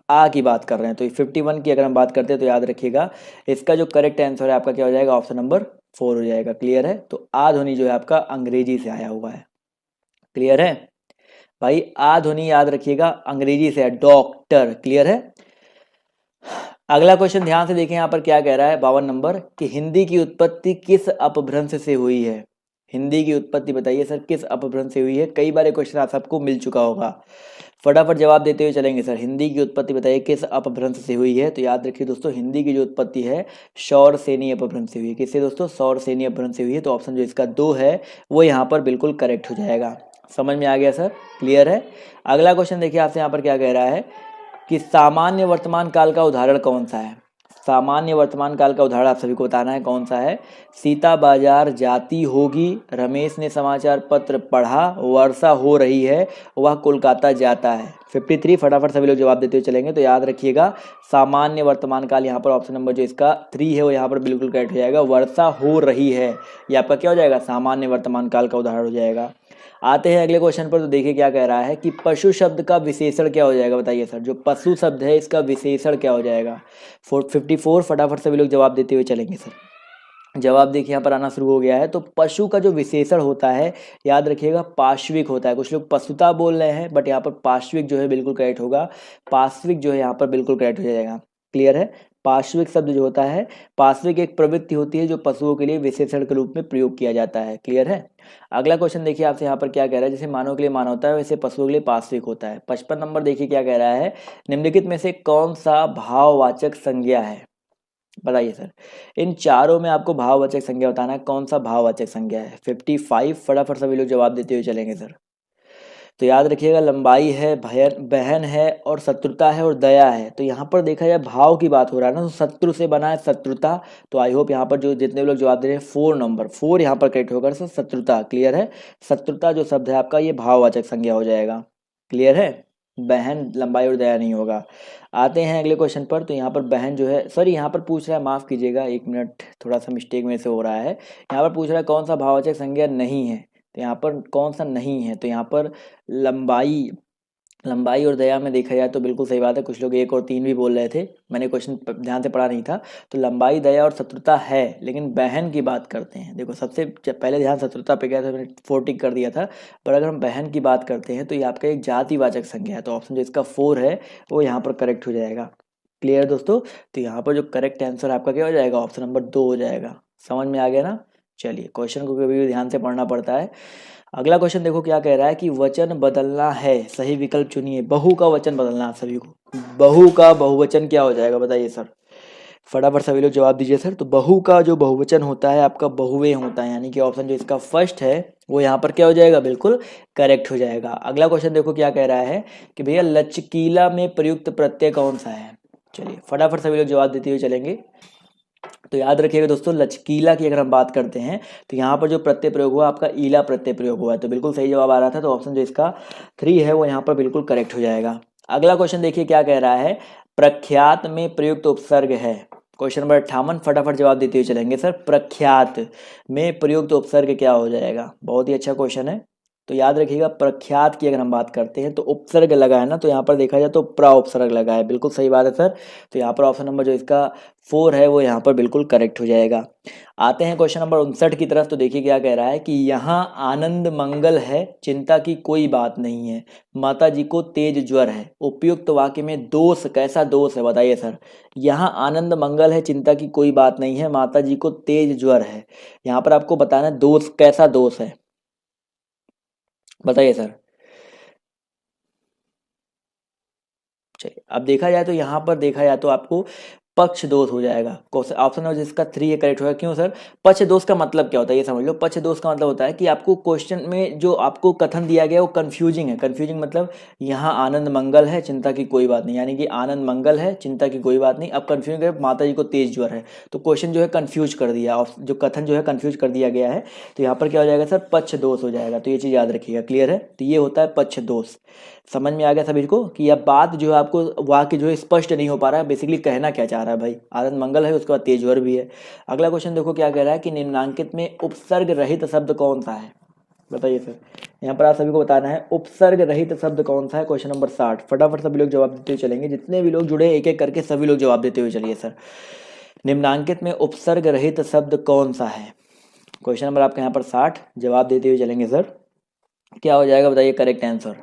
आ की बात कर रहे हैं तो 51 की अगर हम बात करते हैं तो याद रखिएगा इसका जो करेक्ट आंसर है आपका क्या हो जाएगा, ऑप्शन नंबर 4 हो जाएगा। क्लियर है। तो आ ध्वनि जो है आपका अंग्रेजी से आया हुआ है। क्लियर है भाई, आ ध्वनि याद रखिएगा अंग्रेजी से है, डॉक्टर। क्लियर है। अगला क्वेश्चन ध्यान से देखें यहाँ पर क्या कह रहा है 52 नंबर कि हिंदी की उत्पत्ति किस अपभ्रंश से हुई है। हिंदी की उत्पत्ति बताइए सर किस अपभ्रंश से हुई है। कई बार क्वेश्चन आप सबको मिल चुका होगा, फटाफट जवाब देते हुए चलेंगे सर। हिंदी की उत्पत्ति बताइए किस अपभ्रंश से हुई है। तो याद रखिए दोस्तों हिंदी की जो उत्पत्ति है शौरसेनी अपभ्रंश से हुई है। किससे दोस्तों, शौरसेनी अपभ्रंश से हुई है। तो ऑप्शन जो इसका 2 है वो यहाँ पर बिल्कुल करेक्ट हो जाएगा। समझ में आ गया सर। क्लियर है। अगला क्वेश्चन देखिए आपसे यहाँ पर क्या कह रहा है कि सामान्य वर्तमान काल का उदाहरण कौन सा है। सामान्य वर्तमान काल का उदाहरण आप सभी को बताना है कौन सा है। सीता बाजार जाती होगी, रमेश ने समाचार पत्र पढ़ा, वर्षा हो रही है, वह कोलकाता जाता है। 53 फटाफट सभी लोग जवाब देते हुए चलेंगे। तो याद रखिएगा सामान्य वर्तमान काल यहाँ पर ऑप्शन नंबर जो इसका 3 है वो यहाँ पर बिल्कुल करेक्ट हो जाएगा। वर्षा हो रही है ये आपका क्या हो जाएगा, सामान्य वर्तमान काल का उदाहरण हो जाएगा। आते हैं अगले क्वेश्चन पर। तो देखिए क्या कह रहा है कि पशु शब्द का विशेषण क्या हो जाएगा। बताइए सर, जो पशु शब्द है इसका विशेषण क्या हो जाएगा। 54 फटाफट सभी लोग जवाब देते हुए चलेंगे सर। जवाब देखिए यहाँ पर आना शुरू हो गया है। तो पशु का जो विशेषण होता है याद रखिएगा पार्श्विक होता है। कुछ लोग पशुता बोल रहे हैं बट यहाँ पर पार्श्विक जो है बिल्कुल करेक्ट होगा। पार्श्विक जो है यहाँ पर बिल्कुल करेक्ट हो जाएगा। क्लियर है। पार्श्विक शब्द जो होता है, पार्श्विक एक प्रवृत्ति होती है जो पशुओं के लिए विशेषण के रूप में प्रयोग किया जाता है। क्लियर है। अगला क्वेश्चन देखिए आपसे यहाँ पर क्या कह रहा है, जैसे मानव के लिए मान होता है वैसे पशुओं के लिए पार्श्विक होता है। 55 नंबर देखिए क्या कह रहा है, निम्नलिखित में से कौन सा भाववाचक संज्ञा है। बताइए सर, इन चारों में आपको भाववाचक संज्ञा बताना है, कौन सा भाववाचक संज्ञा है। 55 फटाफट सभी लोग जवाब देते हुए चलेंगे सर। तो याद रखिएगा लंबाई है, बहन है और शत्रुता है और दया है। तो यहाँ पर देखा जाए भाव की बात हो रहा है ना, तो शत्रु से बना है शत्रुता। तो आई होप यहाँ पर जो जितने लोग जवाब दे रहे हैं 4 नंबर 4 यहाँ पर करेक्ट होगा सर, शत्रुता। क्लियर है। शत्रुता जो शब्द है आपका ये भाववाचक संज्ञा हो जाएगा। क्लियर है। बहन लंबाई और दया नहीं होगा। आते हैं अगले क्वेश्चन पर। तो यहाँ पर बहन जो है, सॉरी यहाँ पर पूछ रहा है, माफ़ कीजिएगा 1 मिनट, थोड़ा सा मिस्टेक में से हो रहा है। यहाँ पर पूछ रहा है कौन सा भाववाचक संज्ञा नहीं है। तो यहाँ पर कौन सा नहीं है, तो यहाँ पर लंबाई, लंबाई और दया में देखा जाए तो बिल्कुल सही बात है। कुछ लोग 1 और 3 भी बोल रहे थे, मैंने क्वेश्चन ध्यान से पढ़ा नहीं था। तो लंबाई दया और शत्रुता है, लेकिन बहन की बात करते हैं। देखो सबसे पहले ध्यान शत्रुता पे गया था, मैंने 4 टिक कर दिया था। पर अगर हम बहन की बात करते हैं तो ये आपका एक जातिवाचक संज्ञा है। तो ऑप्शन जो इसका 4 है वो यहाँ पर करेक्ट हो जाएगा। क्लियर दोस्तों। तो यहाँ पर जो करेक्ट आंसर आपका क्या हो जाएगा, ऑप्शन नंबर 2 हो जाएगा। समझ में आ गया ना। चलिए, क्वेश्चन को कभी भी ध्यान से पढ़ना पड़ता है। अगला क्वेश्चन देखो क्या कह रहा है कि वचन बदलना है, सही विकल्प चुनिए। बहु का वचन बदलना है सभी को। बहु का बहुवचन क्या हो जाएगा बताइए सर, फटाफट सभी लोग जवाब दीजिए सर। तो बहु का जो बहुवचन होता है आपका बहुए होता है, यानी कि ऑप्शन जो इसका फर्स्ट है वो यहाँ पर क्या हो जाएगा, बिल्कुल करेक्ट हो जाएगा। अगला क्वेश्चन देखो क्या कह रहा है कि भैया लचकीला में प्रयुक्त प्रत्यय कौन सा है। चलिए फटाफट सभी लोग जवाब देते हुए चलेंगे। तो याद रखिएगा दोस्तों, लचकीला की अगर हम बात करते हैं तो यहाँ पर जो प्रत्यय प्रयोग हुआ आपका ईला प्रत्यय प्रयोग हुआ है, तो बिल्कुल सही जवाब आ रहा था। तो ऑप्शन जो इसका 3 है वो यहाँ पर बिल्कुल करेक्ट हो जाएगा। अगला क्वेश्चन देखिए क्या कह रहा है, प्रख्यात में प्रयुक्त उपसर्ग है। क्वेश्चन नंबर 58, फटाफट जवाब देते हुए चलेंगे सर। प्रख्यात में प्रयुक्त उपसर्ग क्या हो जाएगा, बहुत ही अच्छा क्वेश्चन है। तो याद रखिएगा, प्रख्यात की अगर हम बात करते हैं तो उपसर्ग लगा है ना, तो यहाँ पर देखा जाए तो प्रा उपसर्ग लगा है, बिल्कुल सही बात है सर। तो यहाँ पर ऑप्शन नंबर जो इसका 4 है वो यहाँ पर बिल्कुल करेक्ट हो जाएगा। आते हैं क्वेश्चन नंबर 59 की तरफ। तो देखिए क्या कह रहा है कि यहाँ आनंद मंगल है, चिंता की कोई बात नहीं है, माता जी को तेज ज्वर है। उपयुक्त वाक्य में दोष, कैसा दोष है बताइए सर। यहाँ आनंद मंगल है, चिंता की कोई बात नहीं है, माता जी को तेज ज्वर है। यहाँ पर आपको बताना है दोष, कैसा दोष है बताइए सर। चलिए, अब देखा जाए तो यहाँ पर देखा जाए तो आपको पक्ष दोष हो जाएगा। ऑप्शन नंबर जिसका 3 है करेक्ट होगा। क्यों सर, पक्ष दोष का मतलब क्या होता है ये समझ लो। पक्ष दोष का मतलब होता है कि आपको क्वेश्चन में जो आपको कथन दिया गया है वो कंफ्यूजिंग है। कंफ्यूजिंग मतलब यहाँ आनंद मंगल है, चिंता की कोई बात नहीं, यानी कि आनंद मंगल है, चिंता की कोई बात नहीं। अब कंफ्यूजिंग है, माता जी को तेज ज्वर है, तो क्वेश्चन जो है कंफ्यूज कर दिया, और जो कथन जो है कंफ्यूज कर दिया गया है। तो यहाँ पर क्या हो जाएगा सर, पक्ष दोष हो जाएगा। तो ये चीज़ याद रखिएगा, क्लियर है। तो ये होता है पक्ष दोष। समझ में आ गया सभी को कि यह बात जो है आपको वाक्य जो है स्पष्ट नहीं हो पा रहा है, बेसिकली कहना क्या चाह रहा है भाई। आनंद मंगल है, उसके बाद तेज ज्वर भी है। अगला क्वेश्चन देखो क्या कह रहा है कि निम्नांकित में उपसर्ग रहित शब्द कौन सा है, बताइए सर। यहाँ पर आप सभी को बताना है उपसर्ग रहित शब्द कौन सा है। क्वेश्चन नंबर 60, फटाफट सभी लोग जवाब देते हुए चलेंगे। जितने भी लोग जुड़े एक एक करके सभी लोग जवाब देते हुए चलिए सर। निम्नांकित में उपसर्ग रहित शब्द कौन सा है। क्वेश्चन नंबर आपका यहाँ पर 60, जवाब देते हुए चलेंगे सर। क्या हो जाएगा बताइए करेक्ट आंसर।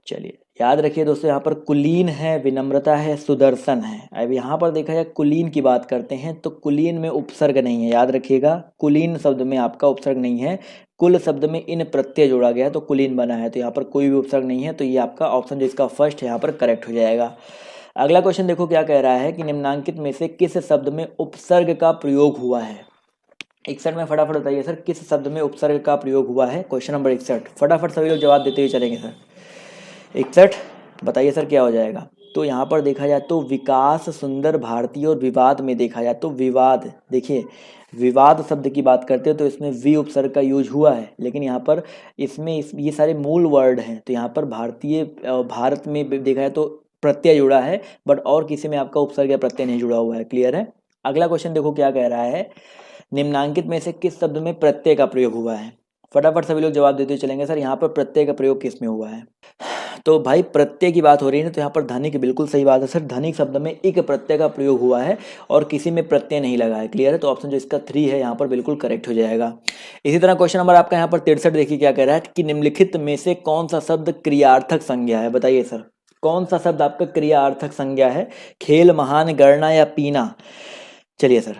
चलिए याद रखिए दोस्तों, यहाँ पर कुलीन है, विनम्रता है, सुदर्शन है। अब यहाँ पर देखा जाए कुलीन की बात करते हैं तो कुलीन में उपसर्ग नहीं है, याद रखिएगा। कुलीन शब्द में आपका उपसर्ग नहीं है। कुल शब्द में इन प्रत्यय जोड़ा गया है तो कुलीन बना है, तो यहाँ पर कोई भी उपसर्ग नहीं है। तो ये आपका ऑप्शन जो इसका फर्स्ट है यहाँ पर करेक्ट हो जाएगा। अगला क्वेश्चन देखो क्या कह रहा है कि निम्नांकित में से किस शब्द में उपसर्ग का प्रयोग हुआ है। 61 में फटाफट बताइए सर, किस शब्द में उपसर्ग का प्रयोग हुआ है। क्वेश्चन नंबर 61, फटाफट सभी लोग जवाब देते हुए चलेंगे सर। 61 बताइए सर क्या हो जाएगा। तो यहाँ पर देखा जाए तो विकास, सुंदर, भारतीय और विवाद में देखा जाए तो विवाद, देखिए विवाद शब्द की बात करते हैं तो इसमें वी उपसर्ग का यूज हुआ है, लेकिन यहाँ पर इसमें ये सारे मूल वर्ड हैं। तो यहाँ पर भारतीय, भारत में देखा जाए तो प्रत्यय जुड़ा है, बट और किसी में आपका उपसर्ग या प्रत्यय नहीं जुड़ा हुआ है, क्लियर है। अगला क्वेश्चन देखो क्या कह रहा है, निम्नांकित में से किस शब्द में प्रत्यय का प्रयोग हुआ है। फटाफट सभी लोग जवाब देते चलेंगे सर। यहाँ पर प्रत्यय का प्रयोग किस में हुआ है। तो भाई प्रत्यय की बात हो रही है ना, तो यहाँ पर धनिक, बिल्कुल सही बात है सर। धनिक शब्द में एक प्रत्यय का प्रयोग हुआ है और किसी में प्रत्यय नहीं लगा है, क्लियर है। तो ऑप्शन जो इसका 3 है यहाँ पर बिल्कुल करेक्ट हो जाएगा। इसी तरह क्वेश्चन नंबर आपका यहाँ पर 63 देखिए क्या कह रहा है कि निम्नलिखित में से कौन सा शब्द क्रियार्थक संज्ञा है, बताइए सर। कौन सा शब्द आपका क्रियार्थक संज्ञा है। खेल, महान, गणना या पीना। चलिए सर,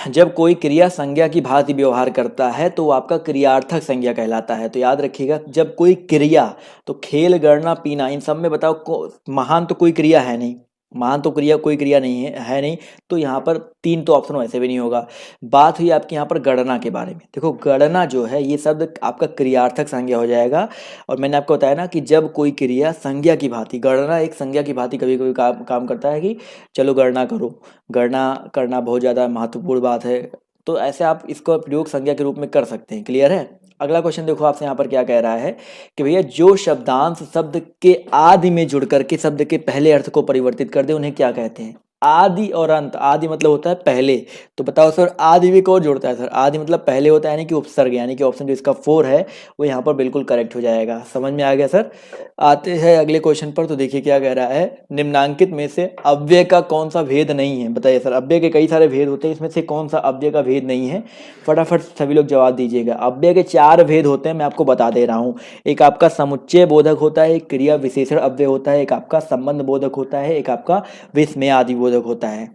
जब कोई क्रिया संज्ञा की भांति व्यवहार करता है तो वो आपका क्रियार्थक संज्ञा कहलाता है। तो याद रखिएगा, जब कोई क्रिया, तो खेल, गणना, पीना, इन सब में बताओ महान तो कोई क्रिया है नहीं, महान तो क्रिया कोई क्रिया नहीं है नहीं। तो यहाँ पर 3 तो ऑप्शन वैसे भी नहीं होगा। बात हुई आपकी यहाँ पर गणना के बारे में। देखो गणना जो है ये शब्द आपका क्रियार्थक संज्ञा हो जाएगा। और मैंने आपको बताया ना कि जब कोई क्रिया संज्ञा की भांति, गणना एक संज्ञा की भांति कभी कभी काम करता है कि चलो गणना करो, गणना करना बहुत ज़्यादा महत्वपूर्ण बात है। तो ऐसे आप इसका प्रयोग संज्ञा के रूप में कर सकते हैं, क्लियर है। अगला क्वेश्चन देखो आपसे यहाँ पर क्या कह रहा है कि भैया जो शब्दांश शब्द के आदि में जुड़ करके शब्द के पहले अर्थ को परिवर्तित कर दे उन्हें क्या कहते हैं। आदि और अंत, आदि मतलब होता है पहले, तो बताओ सर आदि भी कौन जोड़ता है सर। आदि मतलब पहले होता है, यानी कि उपसर्ग, यानी कि ऑप्शन जो इसका 4 है वो यहाँ पर बिल्कुल करेक्ट हो जाएगा। समझ में आ गया सर। आते हैं अगले क्वेश्चन पर। तो देखिए क्या कह रहा है, निम्नांकित में से अव्यय का कौन सा भेद नहीं है, बताइए सर। अव्यय के कई सारे भेद होते हैं, इसमें से कौन सा अव्यय का भेद नहीं है। फटाफट सभी लोग जवाब दीजिएगा। अव्यय के 4 भेद होते हैं, मैं आपको बता दे रहा हूँ। एक आपका समुच्चय बोधक होता है, एक क्रिया विशेषण अव्यय होता है, एक आपका संबंध बोधक होता है, एक आपका विस्मयादि बोधक होता है।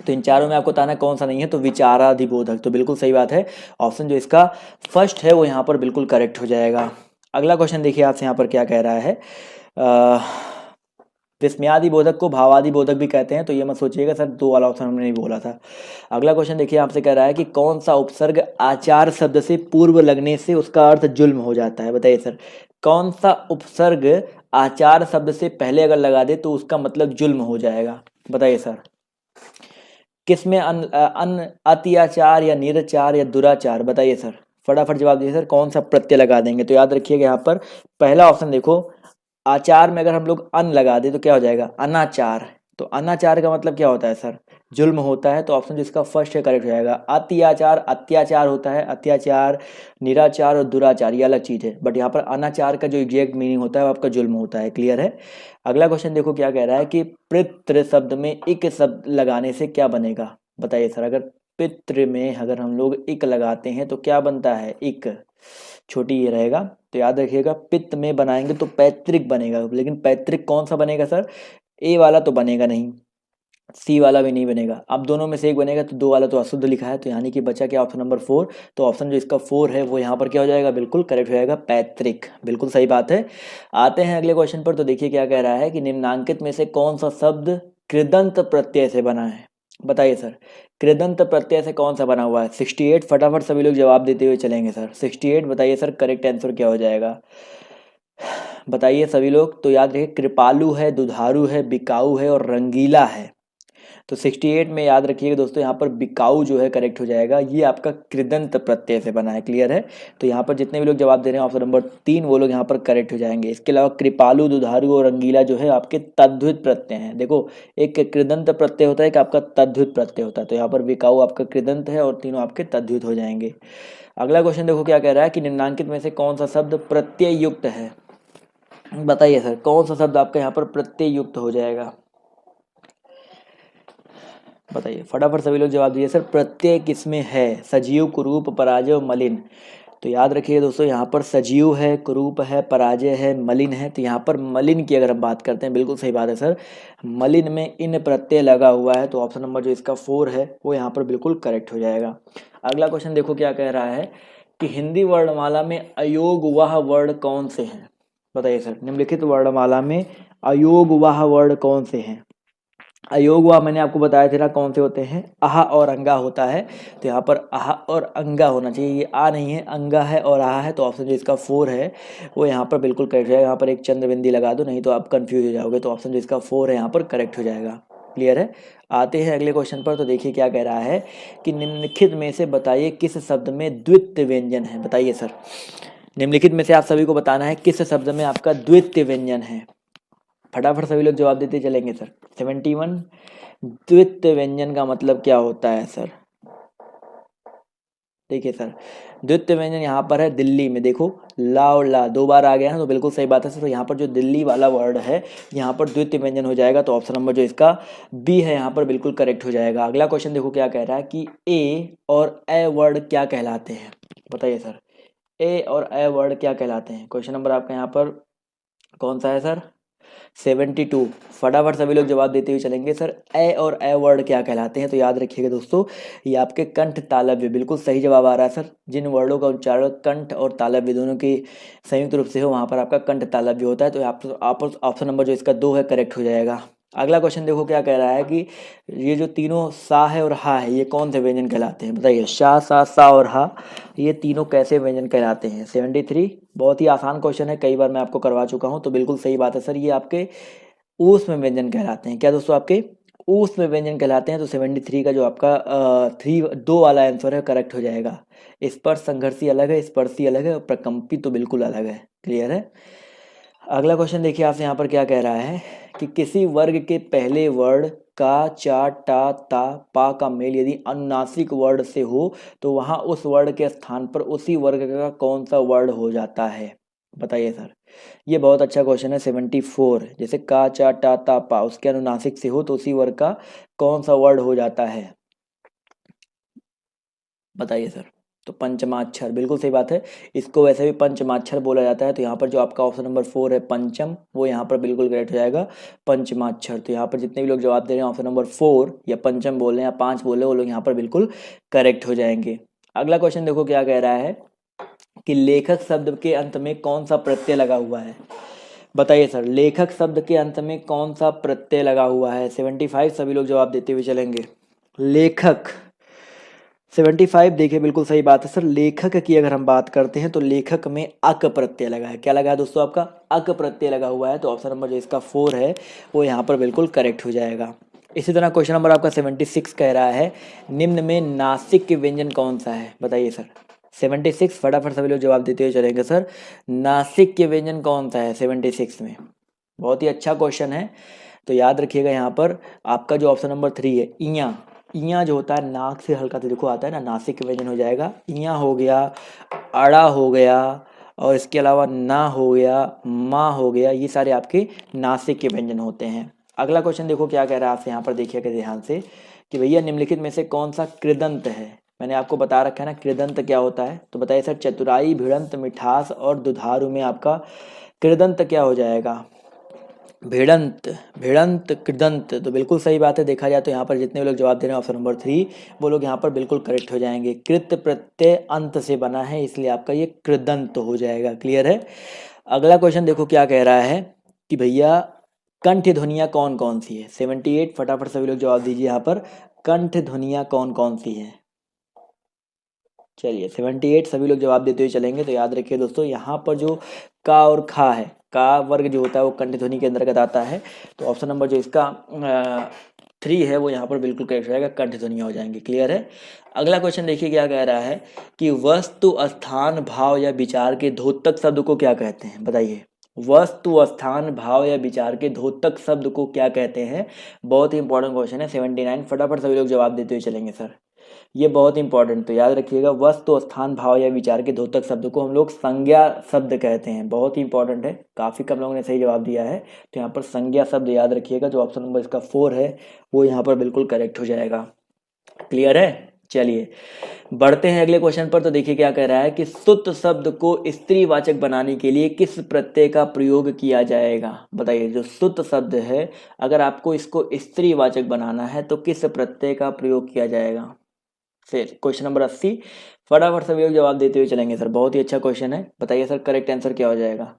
तो इन चारों में आपको बताना कौन सा नहीं है, तो विचाराधिबोधक, तो बिल्कुल सही बात है। ऑप्शन जो इसका फर्स्ट है वो यहाँ पर बिल्कुल करेक्ट हो जाएगा। अगला क्वेश्चन देखिए आपसे यहाँ पर क्या कह रहा है। विस्मयादिबोधक को भावादिबोधक भी कहते हैं, तो ये मत सोचिएगा सर दो वाला ऑप्शन हमने नहीं बोला था। अगला क्वेश्चन देखिए आपसे कह रहा है कि कौन सा उपसर्ग आचार शब्द से पूर्व लगने से उसका अर्थ जुल्म हो जाता है। बताइए सर, कौन सा उपसर्ग आचार शब्द से पहले अगर लगा दे तो उसका मतलब जुल्म हो जाएगा। बताइए सर, किसमें अत्याचार या निराचार या दुराचार। बताइए सर, फटाफट जवाब दीजिए सर, कौन सा प्रत्यय लगा देंगे। तो याद रखिएगा यहाँ पर पहला ऑप्शन देखो, आचार में अगर हम लोग अन लगा दे तो क्या हो जाएगा, अनाचार। तो अनाचार का मतलब क्या होता है सर, जुल्म होता है। तो ऑप्शन जो इसका फर्स्ट है करेक्ट हो जाएगा। अत्याचार अत्याचार होता है, अत्याचार निराचार और दुराचार ये अलग चीज है, बट यहाँ पर अनाचार का जो एग्जैक्ट मीनिंग होता है वो आपका जुल्म होता है। क्लियर है। अगला क्वेश्चन देखो क्या कह रहा है कि पितृ शब्द में इक शब्द लगाने से क्या बनेगा। बताइए सर, अगर पितृ में अगर हम लोग इक लगाते हैं तो क्या बनता है, इक छोटी ये रहेगा। तो याद रखिएगा पित्त में बनाएंगे तो पैतृक बनेगा, लेकिन पैतृक कौन सा बनेगा सर, ए वाला तो बनेगा नहीं, सी वाला भी नहीं बनेगा। अब दोनों में से एक बनेगा, तो दो वाला तो अशुद्ध लिखा है, तो यानी कि बचा क्या ऑप्शन नंबर 4। तो ऑप्शन जो इसका 4 है वो यहाँ पर क्या हो जाएगा, बिल्कुल करेक्ट हो जाएगा, पैतृक। बिल्कुल सही बात है। आते हैं अगले क्वेश्चन पर। तो देखिए क्या कह रहा है कि निम्नांकित में से कौन सा शब्द कृदंत प्रत्यय से बना है। बताइए सर, कृदंत प्रत्यय से कौन सा बना हुआ है। 68, फटाफट सभी लोग जवाब देते हुए चलेंगे सर। 68 बताइए सर, करेक्ट आंसर क्या हो जाएगा, बताइए सभी लोग। तो याद रखिए कृपालु है, दुधारू है, बिकाऊ है और रंगीला है। तो 68 में याद रखिएगा दोस्तों, यहाँ पर बिकाऊ जो है करेक्ट हो जाएगा, ये आपका कृदंत प्रत्यय से बना है। क्लियर है। तो यहाँ पर जितने भी लोग जवाब दे रहे हैं ऑप्शन नंबर 3 वो लोग यहाँ पर करेक्ट हो जाएंगे। इसके अलावा कृपालु, दुधारू और रंगीला जो है आपके तद्धित प्रत्यय हैं। देखो, एक कृदंत प्रत्यय होता है, एक आपका तद्धित प्रत्यय होता है। तो यहाँ पर बिकाऊ आपका कृदंत है और तीनों आपके तद्धित हो जाएंगे। अगला क्वेश्चन देखो क्या कह रहा है कि निम्नांकित में से कौन सा शब्द प्रत्यय युक्त है। बताइए सर, कौन सा शब्द आपका यहाँ पर प्रत्यय युक्त हो जाएगा। बताइए फटाफट सभी लोग जवाब दीजिए सर, प्रत्यय किसमें है, सजीव, कुरूप, पराजय और मलिन। तो याद रखिए दोस्तों, यहाँ पर सजीव है, कुरूप है, पराजय है, मलिन है। तो यहाँ पर मलिन की अगर हम बात करते हैं, बिल्कुल सही बात है सर, मलिन में इन प्रत्यय लगा हुआ है। तो ऑप्शन नंबर जो इसका 4 है वो यहाँ पर बिल्कुल करेक्ट हो जाएगा। अगला क्वेश्चन देखो क्या कह रहा है कि हिंदी वर्णमाला में अयोग वह वर्ण कौन से हैं। बताइए सर, निम्नलिखित वर्णमाला में अयोग वह वर्ण कौन से हैं। अयोग व मैंने आपको बताया था ना कौन से होते हैं, आहा और अंगा होता है। तो यहाँ पर आहा और अंगा होना चाहिए, ये आ नहीं है, अंगा है और आहा है। तो ऑप्शन जो इसका 4 है वो यहाँ पर बिल्कुल करेक्ट है। यहाँ पर एक चंद्र बिंदी लगा दो, नहीं तो आप कंफ्यूज हो जाओगे। तो ऑप्शन जो इसका 4 है यहाँ पर करेक्ट हो जाएगा। क्लियर है। आते हैं अगले क्वेश्चन पर। तो देखिए क्या कह रहा है कि निम्नलिखित में से बताइए किस शब्द में द्वितीय व्यंजन है। बताइए सर, निम्नलिखित में से आप सभी को बताना है किस शब्द में आपका द्वितीय व्यंजन है। फटाफट सभी लोग जवाब देते चलेंगे सर। 71, द्वितीय व्यंजन का मतलब क्या होता है सर। देखिए सर, द्वितीय व्यंजन यहाँ पर है दिल्ली में, देखो ला और ला दो बार आ गया है, तो बिल्कुल सही बात है सर। तो यहाँ पर जो दिल्ली वाला वर्ड है यहाँ पर द्वितीय व्यंजन हो जाएगा। तो ऑप्शन नंबर जो इसका बी है यहाँ पर बिल्कुल करेक्ट हो जाएगा। अगला क्वेश्चन देखो क्या कह रहा है कि ए और ए वर्ड क्या कहलाते हैं। बताइए सर, ए और ए वर्ड क्या कहलाते हैं। क्वेश्चन नंबर आपका यहाँ पर कौन सा है सर, 72। फटाफट सभी लोग जवाब देते हुए चलेंगे सर, ए और ए वर्ड क्या कहलाते हैं। तो याद रखिएगा दोस्तों, ये आपके कंठ तालव्य, बिल्कुल सही जवाब आ रहा है सर। जिन वर्डों का उच्चारण कंठ और तालव्य दोनों की संयुक्त रूप से हो वहाँ पर आपका कंठ तालव्य होता है। तो आप ऑप्शन नंबर जो इसका 2 है करेक्ट हो जाएगा। अगला क्वेश्चन देखो क्या कह रहा है कि ये जो तीनों सा है और हा है ये कौन से व्यंजन कहलाते हैं। बताइए, शा, सा और हा, ये तीनों कैसे व्यंजन कहलाते हैं। 73, बहुत ही आसान क्वेश्चन है, कई बार मैं आपको करवा चुका हूँ। तो बिल्कुल सही बात है सर, ये आपके ऊष्म व्यंजन कहलाते हैं। क्या दोस्तों, आपके ऊष्म व्यंजन कहलाते हैं। तो 73 का जो आपका 2 वाला आंसर है करेक्ट हो जाएगा। स्पर्श संघर्षी अलग है, स्पर्शी अलग है और प्रकंपी तो बिल्कुल अलग है। क्लियर है। अगला क्वेश्चन देखिए आपसे यहाँ पर क्या कह रहा है कि किसी वर्ग के पहले वर्ड का, चा, टा, ता, पा का मेल यदि अनुनासिक वर्ड से हो तो वहां उस वर्ड के स्थान पर उसी वर्ग का कौन सा वर्ड हो जाता है। बताइए सर, ये बहुत अच्छा क्वेश्चन है। 74, जैसे का, चा, टा, ता, पा उसके अनुनासिक से हो तो उसी वर्ग का कौन सा वर्ड हो जाता है। बताइए सर। तो पंचमाक्षर, बिल्कुल सही बात है। इसको वैसे भी पंचमाक्षर बोला जाता है। तो यहाँ पर जो आपका ऑप्शन नंबर 4 है पंचम, वो यहाँ पर बिल्कुल करेक्ट हो जाएगा, पंचमाक्षर। तो यहाँ पर जितने भी लोग जवाब दे रहे हैं ऑप्शन नंबर 4 या पंचम बोल रहे हैं या 5 बोल रहे हैं, वो लोग यहाँ पर बिल्कुल करेक्ट हो जाएंगे। अगला क्वेश्चन देखो क्या कह रहा है कि लेखक शब्द के अंत में कौन सा प्रत्यय लगा हुआ है। बताइए सर, लेखक शब्द के अंत में कौन सा प्रत्यय लगा हुआ है। 75 सभी लोग जवाब देते हुए चलेंगे। लेखक 75, देखिए बिल्कुल सही बात है सर। लेखक की अगर हम बात करते हैं तो लेखक में अक प्रत्यय लगा है। क्या लगा है दोस्तों, आपका अक प्रत्यय लगा हुआ है। तो ऑप्शन नंबर जो इसका 4 है वो यहाँ पर बिल्कुल करेक्ट हो जाएगा। इसी तरह क्वेश्चन नंबर आपका 76 कह रहा है निम्न में नासिक के व्यंजन कौन सा है। बताइए सर 76, फटाफट सभी लोग जवाब देते हुए चलेंगे सर। नासिक के व्यंजन कौन सा है 76 में। बहुत ही अच्छा क्वेश्चन है। तो याद रखिएगा यहाँ पर आपका जो ऑप्शन नंबर 3 है इया, इया जो होता है नाक से हल्का, तो देखो आता है ना, नासिक के व्यंजन हो जाएगा। इया हो गया, अड़ा हो गया, और इसके अलावा ना हो गया, माँ हो गया, ये सारे आपके नासिक के व्यंजन होते हैं। अगला क्वेश्चन देखो क्या कह रहा है आपसे, यहाँ पर देखिएगा ध्यान से कि भैया निम्नलिखित में से कौन सा कृदंत है। मैंने आपको बता रखा है ना कृदंत क्या होता है। तो बताइए सर, चतुराई, भिड़ंत, मिठास और दुधारू में आपका कृदंत क्या हो जाएगा। भिड़ंत, भिड़ंत, कृदंत। तो बिल्कुल सही बात है। देखा जाए तो यहाँ पर जितने लोग जवाब दे रहे हैं ऑप्शन नंबर 3, वो लोग यहाँ पर बिल्कुल करेक्ट हो जाएंगे। कृत प्रत्यय अंत से बना है, इसलिए आपका ये कृदंत हो जाएगा। क्लियर है। अगला क्वेश्चन देखो क्या कह रहा है कि भैया कंठ ध्वनियाँ कौन कौन सी है। 78, फटाफट सभी लोग जवाब दीजिए यहाँ पर, कंठ ध्वनियाँ कौन कौन सी है। चलिए 78 सभी लोग जवाब देते हुए चलेंगे। तो याद रखिए दोस्तों, यहाँ पर जो का और खा है, का वर्ग जो होता है वो कंठ ध्वनि के अंतर्गत आता है। तो ऑप्शन नंबर जो इसका 3 है वो यहाँ पर बिल्कुल करेक्ट हो जाएगा, कंठ ध्वनियाँ हो जाएंगी। क्लियर है। अगला क्वेश्चन देखिए क्या कह रहा है कि वस्तु, स्थान, भाव या विचार के द्योतक शब्द को क्या कहते हैं। बताइए, वस्तु, स्थान, भाव या विचार के द्योतक शब्द को क्या कहते हैं। बहुत ही इंपॉर्टेंट क्वेश्चन है। 79, फटाफट सभी लोग जवाब देते हुए चलेंगे सर, ये बहुत इंपॉर्टेंट। तो याद रखिएगा, वस्तु, स्थान, भाव या विचार के द्योतक शब्द को हम लोग संज्ञा शब्द कहते हैं। बहुत ही इंपॉर्टेंट है, काफ़ी कम लोगों ने सही जवाब दिया है। तो यहाँ पर संज्ञा शब्द याद रखिएगा, जो ऑप्शन नंबर इसका 4 है वो यहाँ पर बिल्कुल करेक्ट हो जाएगा। क्लियर है। चलिए बढ़ते हैं अगले क्वेश्चन पर। तो देखिए क्या कह रहा है कि सुत शब्द को स्त्रीवाचक बनाने के लिए किस प्रत्यय का प्रयोग किया जाएगा। बताइए, जो सुत शब्द है अगर आपको इसको स्त्रीवाचक बनाना है तो किस प्रत्यय का प्रयोग किया जाएगा। फिर क्वेश्चन नंबर 80, फटाफट सभी लोग जवाब देते हुए चलेंगे सर। बहुत ही अच्छा क्वेश्चन है। बताइए सर करेक्ट आंसर क्या हो जाएगा।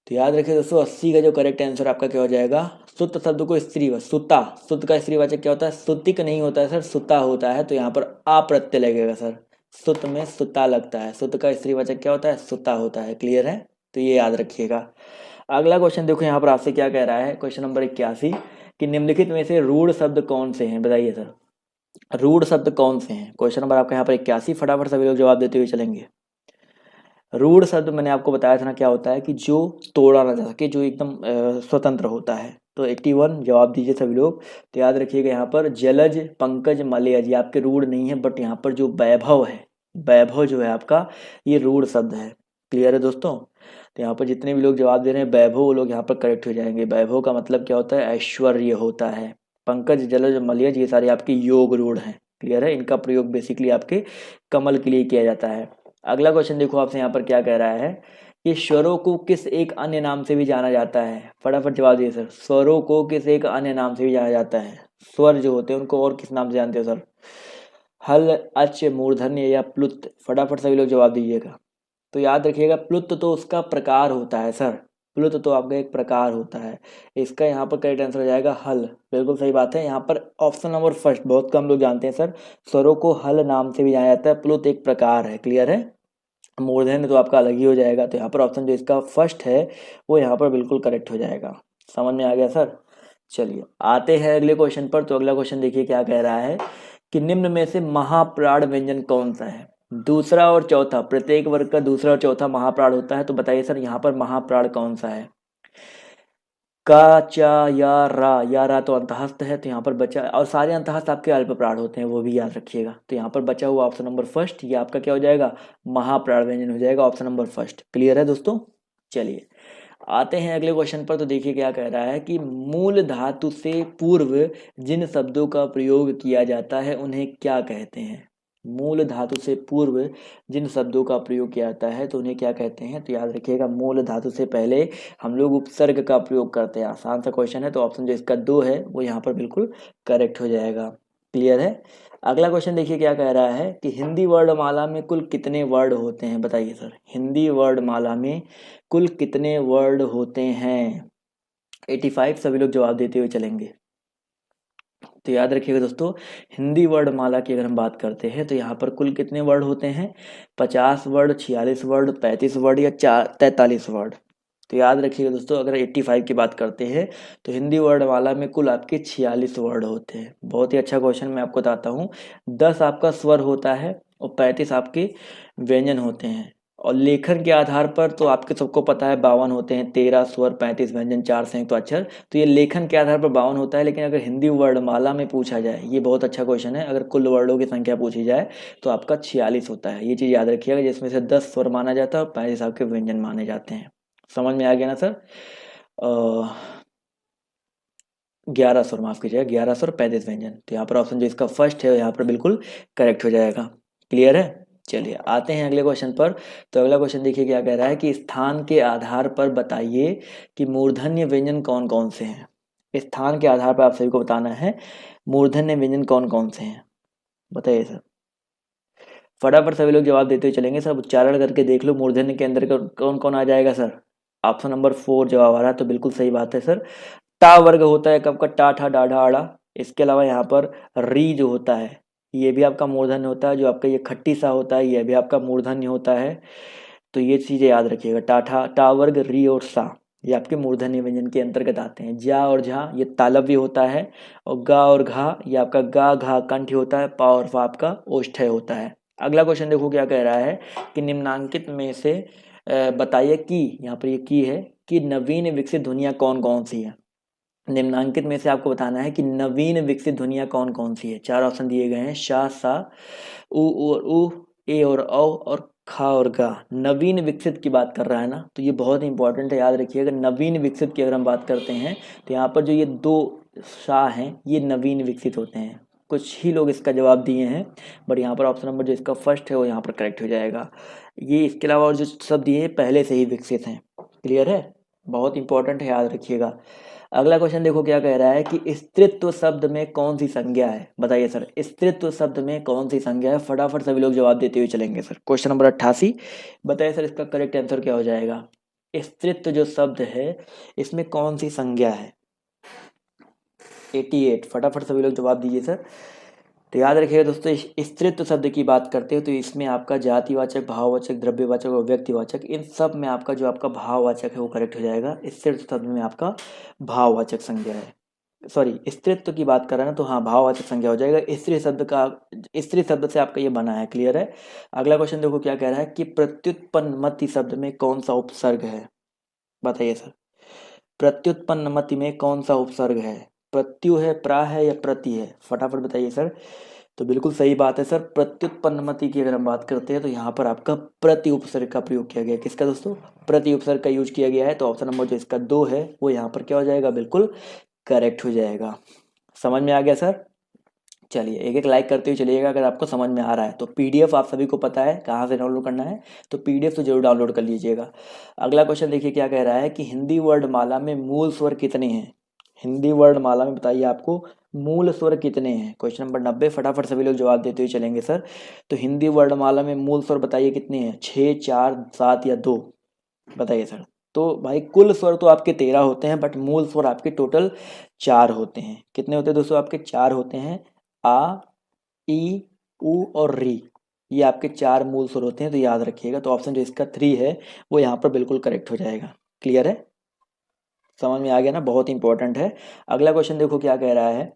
तो याद रखिए दोस्तों, 80 का जो करेक्ट आंसर आपका क्या हो जाएगा, सुत शब्द को स्त्री, सुता, सुत का स्त्रीवाचक क्या होता है, सुतिक नहीं होता है सर, सुता होता है। तो यहाँ पर आ प्रत्यय लगेगा सर, सुत में सुता लगता है। सुत का स्त्रीवाचक क्या होता है, सुता होता है। क्लियर है। तो ये याद रखिएगा। अगला क्वेश्चन देखो यहाँ पर आपसे क्या कह रहा है, क्वेश्चन नंबर 81 कि निम्नलिखित में से रूढ़ शब्द कौन से हैं। बताइए सर, रूढ़ शब्द कौन से हैं। क्वेश्चन नंबर आपका यहाँ पर 81, फटाफट सभी लोग जवाब देते हुए चलेंगे। रूढ़ शब्द मैंने आपको बताया था ना क्या होता है कि जो तोड़ा ना जा सके, जो एकदम स्वतंत्र होता है। तो 81 जवाब दीजिए सभी लोग। तो याद रखिएगा यहाँ पर जलज, पंकज, मलयज ये आपके रूढ़ नहीं है, बट यहाँ पर जो वैभव है, वैभव जो है आपका, ये रूढ़ शब्द है। क्लियर है दोस्तों। तो यहाँ पर जितने भी लोग जवाब दे रहे हैं वैभव, वो लोग यहाँ पर करेक्ट हो जाएंगे। वैभव का मतलब क्या होता है, ऐश्वर्य होता है। पंकज, जलज, मलयज ये सारे आपके योग रूढ़ हैं। क्लियर है। इनका प्रयोग बेसिकली आपके कमल के लिए किया जाता है। अगला क्वेश्चन देखो आपसे यहाँ पर क्या कह रहा है कि स्वरों को किस एक अन्य नाम से भी जाना जाता है। फटाफट जवाब दिए सर, स्वरों को किस एक अन्य नाम से भी जाना जाता है। स्वर जो होते हैं उनको और किस नाम से जानते हो सर, हल, अच, मूर्धन्य या प्लुत। फटाफट सभी लोग जवाब दीजिएगा। तो याद रखिएगा, प्लुत तो उसका प्रकार होता है सर, प्लुत तो आपका एक प्रकार होता है। इसका यहाँ पर करेक्ट आंसर हो जाएगा हल। बिल्कुल सही बात है। यहाँ पर ऑप्शन नंबर फर्स्ट बहुत कम लोग जानते हैं सर, स्वरों को हल नाम से भी जाना जाता है, प्लुत एक प्रकार है। क्लियर है। मूर्धन्य तो आपका अलग ही हो जाएगा। तो यहाँ पर ऑप्शन जो इसका फर्स्ट है वो यहाँ पर बिल्कुल करेक्ट हो जाएगा। समझ में आ गया सर। चलिए आते हैं अगले क्वेश्चन पर। तो अगला क्वेश्चन देखिए क्या कह रहा है कि निम्न में से महाप्राण व्यंजन कौन सा है। दूसरा और चौथा, प्रत्येक वर्ग का दूसरा और चौथा महाप्राण होता है। तो बताइए सर यहाँ पर महाप्राण कौन सा है। का, चा, या रा तो अंतहस्त है। तो यहाँ पर बचा, और सारे अंतहस्त आपके अल्प प्राण होते हैं, वो भी याद रखिएगा। तो यहाँ पर बचा हुआ ऑप्शन नंबर फर्स्ट, ये आपका क्या हो जाएगा, महाप्राण व्यंजन हो जाएगा, ऑप्शन नंबर फर्स्ट। क्लियर है दोस्तों। चलिए आते हैं अगले क्वेश्चन पर। तो देखिए क्या कह रहा है कि मूल धातु से पूर्व जिन शब्दों का प्रयोग किया जाता है उन्हें क्या कहते हैं। मूल धातु से पूर्व जिन शब्दों का प्रयोग किया जाता है तो उन्हें क्या कहते हैं? तो याद रखिएगा, मूल धातु से पहले हम लोग उपसर्ग का प्रयोग करते हैं। आसान सा क्वेश्चन है, तो ऑप्शन जो इसका 2 है वो यहाँ पर बिल्कुल करेक्ट हो जाएगा। क्लियर है? अगला क्वेश्चन देखिए क्या कह रहा है कि हिंदी वर्णमाला में कुल कितने वर्ड होते हैं? बताइए सर, हिंदी वर्णमाला में कुल कितने वर्ड होते हैं? 85 सभी लोग जवाब देते हुए चलेंगे। तो याद रखिएगा दोस्तों, हिंदी वर्णमाला की अगर हम बात करते हैं तो यहाँ पर कुल कितने वर्ड होते हैं? 50 वर्ड, 46 वर्ड, 35 वर्ड या 43 वर्ड? तो याद रखिएगा दोस्तों, अगर 85 की बात करते हैं तो हिंदी वर्णमाला में कुल आपके 46 वर्ड होते हैं। बहुत ही अच्छा क्वेश्चन, मैं आपको बताता हूँ। 10 आपका स्वर होता है और 35 आपके व्यंजन होते हैं। और लेखन के आधार पर तो आपके सबको पता है 52 होते हैं, 13 स्वर, 35 व्यंजन, 4 संयुक्त अक्षर। तो ये लेखन के आधार पर 52 होता है। लेकिन अगर हिंदी वर्णमाला में पूछा जाए, ये बहुत अच्छा क्वेश्चन है, अगर कुल वर्डों की संख्या पूछी जाए तो आपका 46 होता है। ये चीज़ याद रखिएगा, जिसमें से 10 स्वर माना जाता है और 35 आपके व्यंजन माने जाते हैं। समझ में आ गया ना सर? 11 स्वर, माफ कीजिएगा, 11 स्वर, 35 व्यंजन। तो यहाँ पर ऑप्शन जो इसका फर्स्ट है यहाँ पर बिल्कुल करेक्ट हो जाएगा। क्लियर है? चलिए आते हैं अगले क्वेश्चन पर। तो अगला क्वेश्चन देखिए क्या कह रहा है कि स्थान के आधार पर बताइए कि मूर्धन्य व्यंजन कौन कौन से हैं। स्थान के आधार पर आप सभी को बताना है मूर्धन्य व्यंजन कौन कौन से हैं। बताइए सर, फटाफट सभी लोग जवाब देते हुए चलेंगे। सब उच्चारण करके देख लो, मूर्धन्य के अंदर कौन कौन आ जाएगा सर? ऑप्शन नंबर 4 जवाब आ रहा है, तो बिल्कुल सही बात है सर। टा वर्ग होता है कब का? टा, ठा, डाढ़ा, आड़ा। इसके अलावा यहाँ पर री जो होता है ये भी आपका मूर्धन्य होता है। जो आपका ये खट्टी सा होता है ये भी आपका मूर्धन्य होता है। तो ये चीज़ें याद रखिएगा, टा, ठा, टा वर्ग, री और सा, ये आपके मूर्धन्य व्यंजन के अंतर्गत आते हैं। जा और झा ये तालव्य होता है। और गा और घा ये आपका गा, घा कंठ होता है। पा और फा आपका ओष्ठ्य होता है। अगला क्वेश्चन देखो क्या कह रहा है कि निम्नांकित में से बताइए कि, यहाँ पर ये की है कि नवीन विकसित ध्वनियाँ कौन कौन सी है। निम्नांकित में से आपको बताना है कि नवीन विकसित ध्वनियाँ कौन कौन सी है। 4 ऑप्शन दिए गए हैं, शा, सा, उ और उ, ए और औ और खा और गा। नवीन विकसित की बात कर रहा है ना, तो ये बहुत इंपॉर्टेंट है, याद रखिएगा। नवीन विकसित की अगर हम बात करते हैं तो यहाँ पर जो ये 2 शा हैं ये नवीन विकसित होते हैं। कुछ ही लोग इसका जवाब दिए हैं, बट यहाँ पर ऑप्शन नंबर जो इसका फर्स्ट है वो यहाँ पर करेक्ट हो जाएगा। ये इसके अलावा और जो सब दिए हैं पहले से ही विकसित हैं। क्लियर है? बहुत इंपॉर्टेंट है, याद रखिएगा। अगला क्वेश्चन देखो क्या कह रहा है कि स्त्रीत्व शब्द में कौन सी संज्ञा है। बताइए सर, स्त्रीत्व शब्द में कौन सी संज्ञा है? फटाफट सभी लोग जवाब देते हुए चलेंगे सर। क्वेश्चन नंबर 88, बताइए सर इसका करेक्ट आंसर क्या हो जाएगा। स्त्रीत्व जो शब्द है इसमें कौन सी संज्ञा है? 88, फटाफट सभी लोग जवाब दीजिए सर। तो याद रखिएगा दोस्तों, स्त्रीत्व शब्द की बात करते हो तो इसमें आपका जातिवाचक, भाववाचक, द्रव्यवाचक और व्यक्तिवाचक, इन सब में आपका जो आपका भाववाचक है वो करेक्ट हो जाएगा। स्त्रीत्व शब्द में आपका भाववाचक संज्ञा है। सॉरी, स्त्रीत्व की बात कर रहे हैं ना, तो हाँ भाववाचक संज्ञा हो जाएगा। स्त्री शब्द से आपका ये बना है। क्लियर है? अगला क्वेश्चन देखो क्या कह रहा है कि प्रत्युत्पन्नमति शब्द में कौन सा उपसर्ग है। बताइए सर, प्रत्युत्पन्नमति में कौन सा उपसर्ग है? प्रत्यु है, प्रा है या प्रति है? फटाफट बताइए सर। तो बिल्कुल सही बात है सर, प्रत्युत्पन्नमति की अगर हम बात करते हैं तो यहाँ पर आपका प्रति उपसर्ग का प्रयोग किया गया है। किसका दोस्तों? प्रति उपसर्ग का यूज किया गया है। तो ऑप्शन नंबर जो इसका 2 है वो यहाँ पर क्या हो जाएगा? बिल्कुल करेक्ट हो जाएगा। समझ में आ गया सर? चलिए एक एक लाइक करते हुए चलिएगा अगर आपको समझ में आ रहा है। तो पीडीएफ आप सभी को पता है कहाँ से डाउनलोड करना है, तो पीडीएफ तो जरूर डाउनलोड कर लीजिएगा। अगला क्वेश्चन देखिए क्या कह रहा है कि हिंदी वर्णमाला में मूल स्वर कितने हैं। हिंदी वर्णमाला में बताइए आपको मूल स्वर कितने हैं। क्वेश्चन नंबर 90, फटाफट सभी लोग जवाब देते हुए चलेंगे सर। तो हिंदी वर्णमाला में मूल स्वर बताइए कितने हैं? 6, 4, 7 या 2? बताइए सर। तो भाई कुल स्वर तो आपके 13 होते हैं, बट मूल स्वर आपके टोटल 4 होते हैं। कितने होते हैं दोस्तों? आपके 4 होते हैं। आ, ई, उ और री, ये आपके 4 मूल स्वर होते हैं। तो याद रखिएगा, तो ऑप्शन जो इसका 3 है वो यहाँ पर बिल्कुल करेक्ट हो जाएगा। क्लियर है? समझ में आ गया ना? बहुत इंपॉर्टेंट है। अगला क्वेश्चन देखो क्या कह रहा है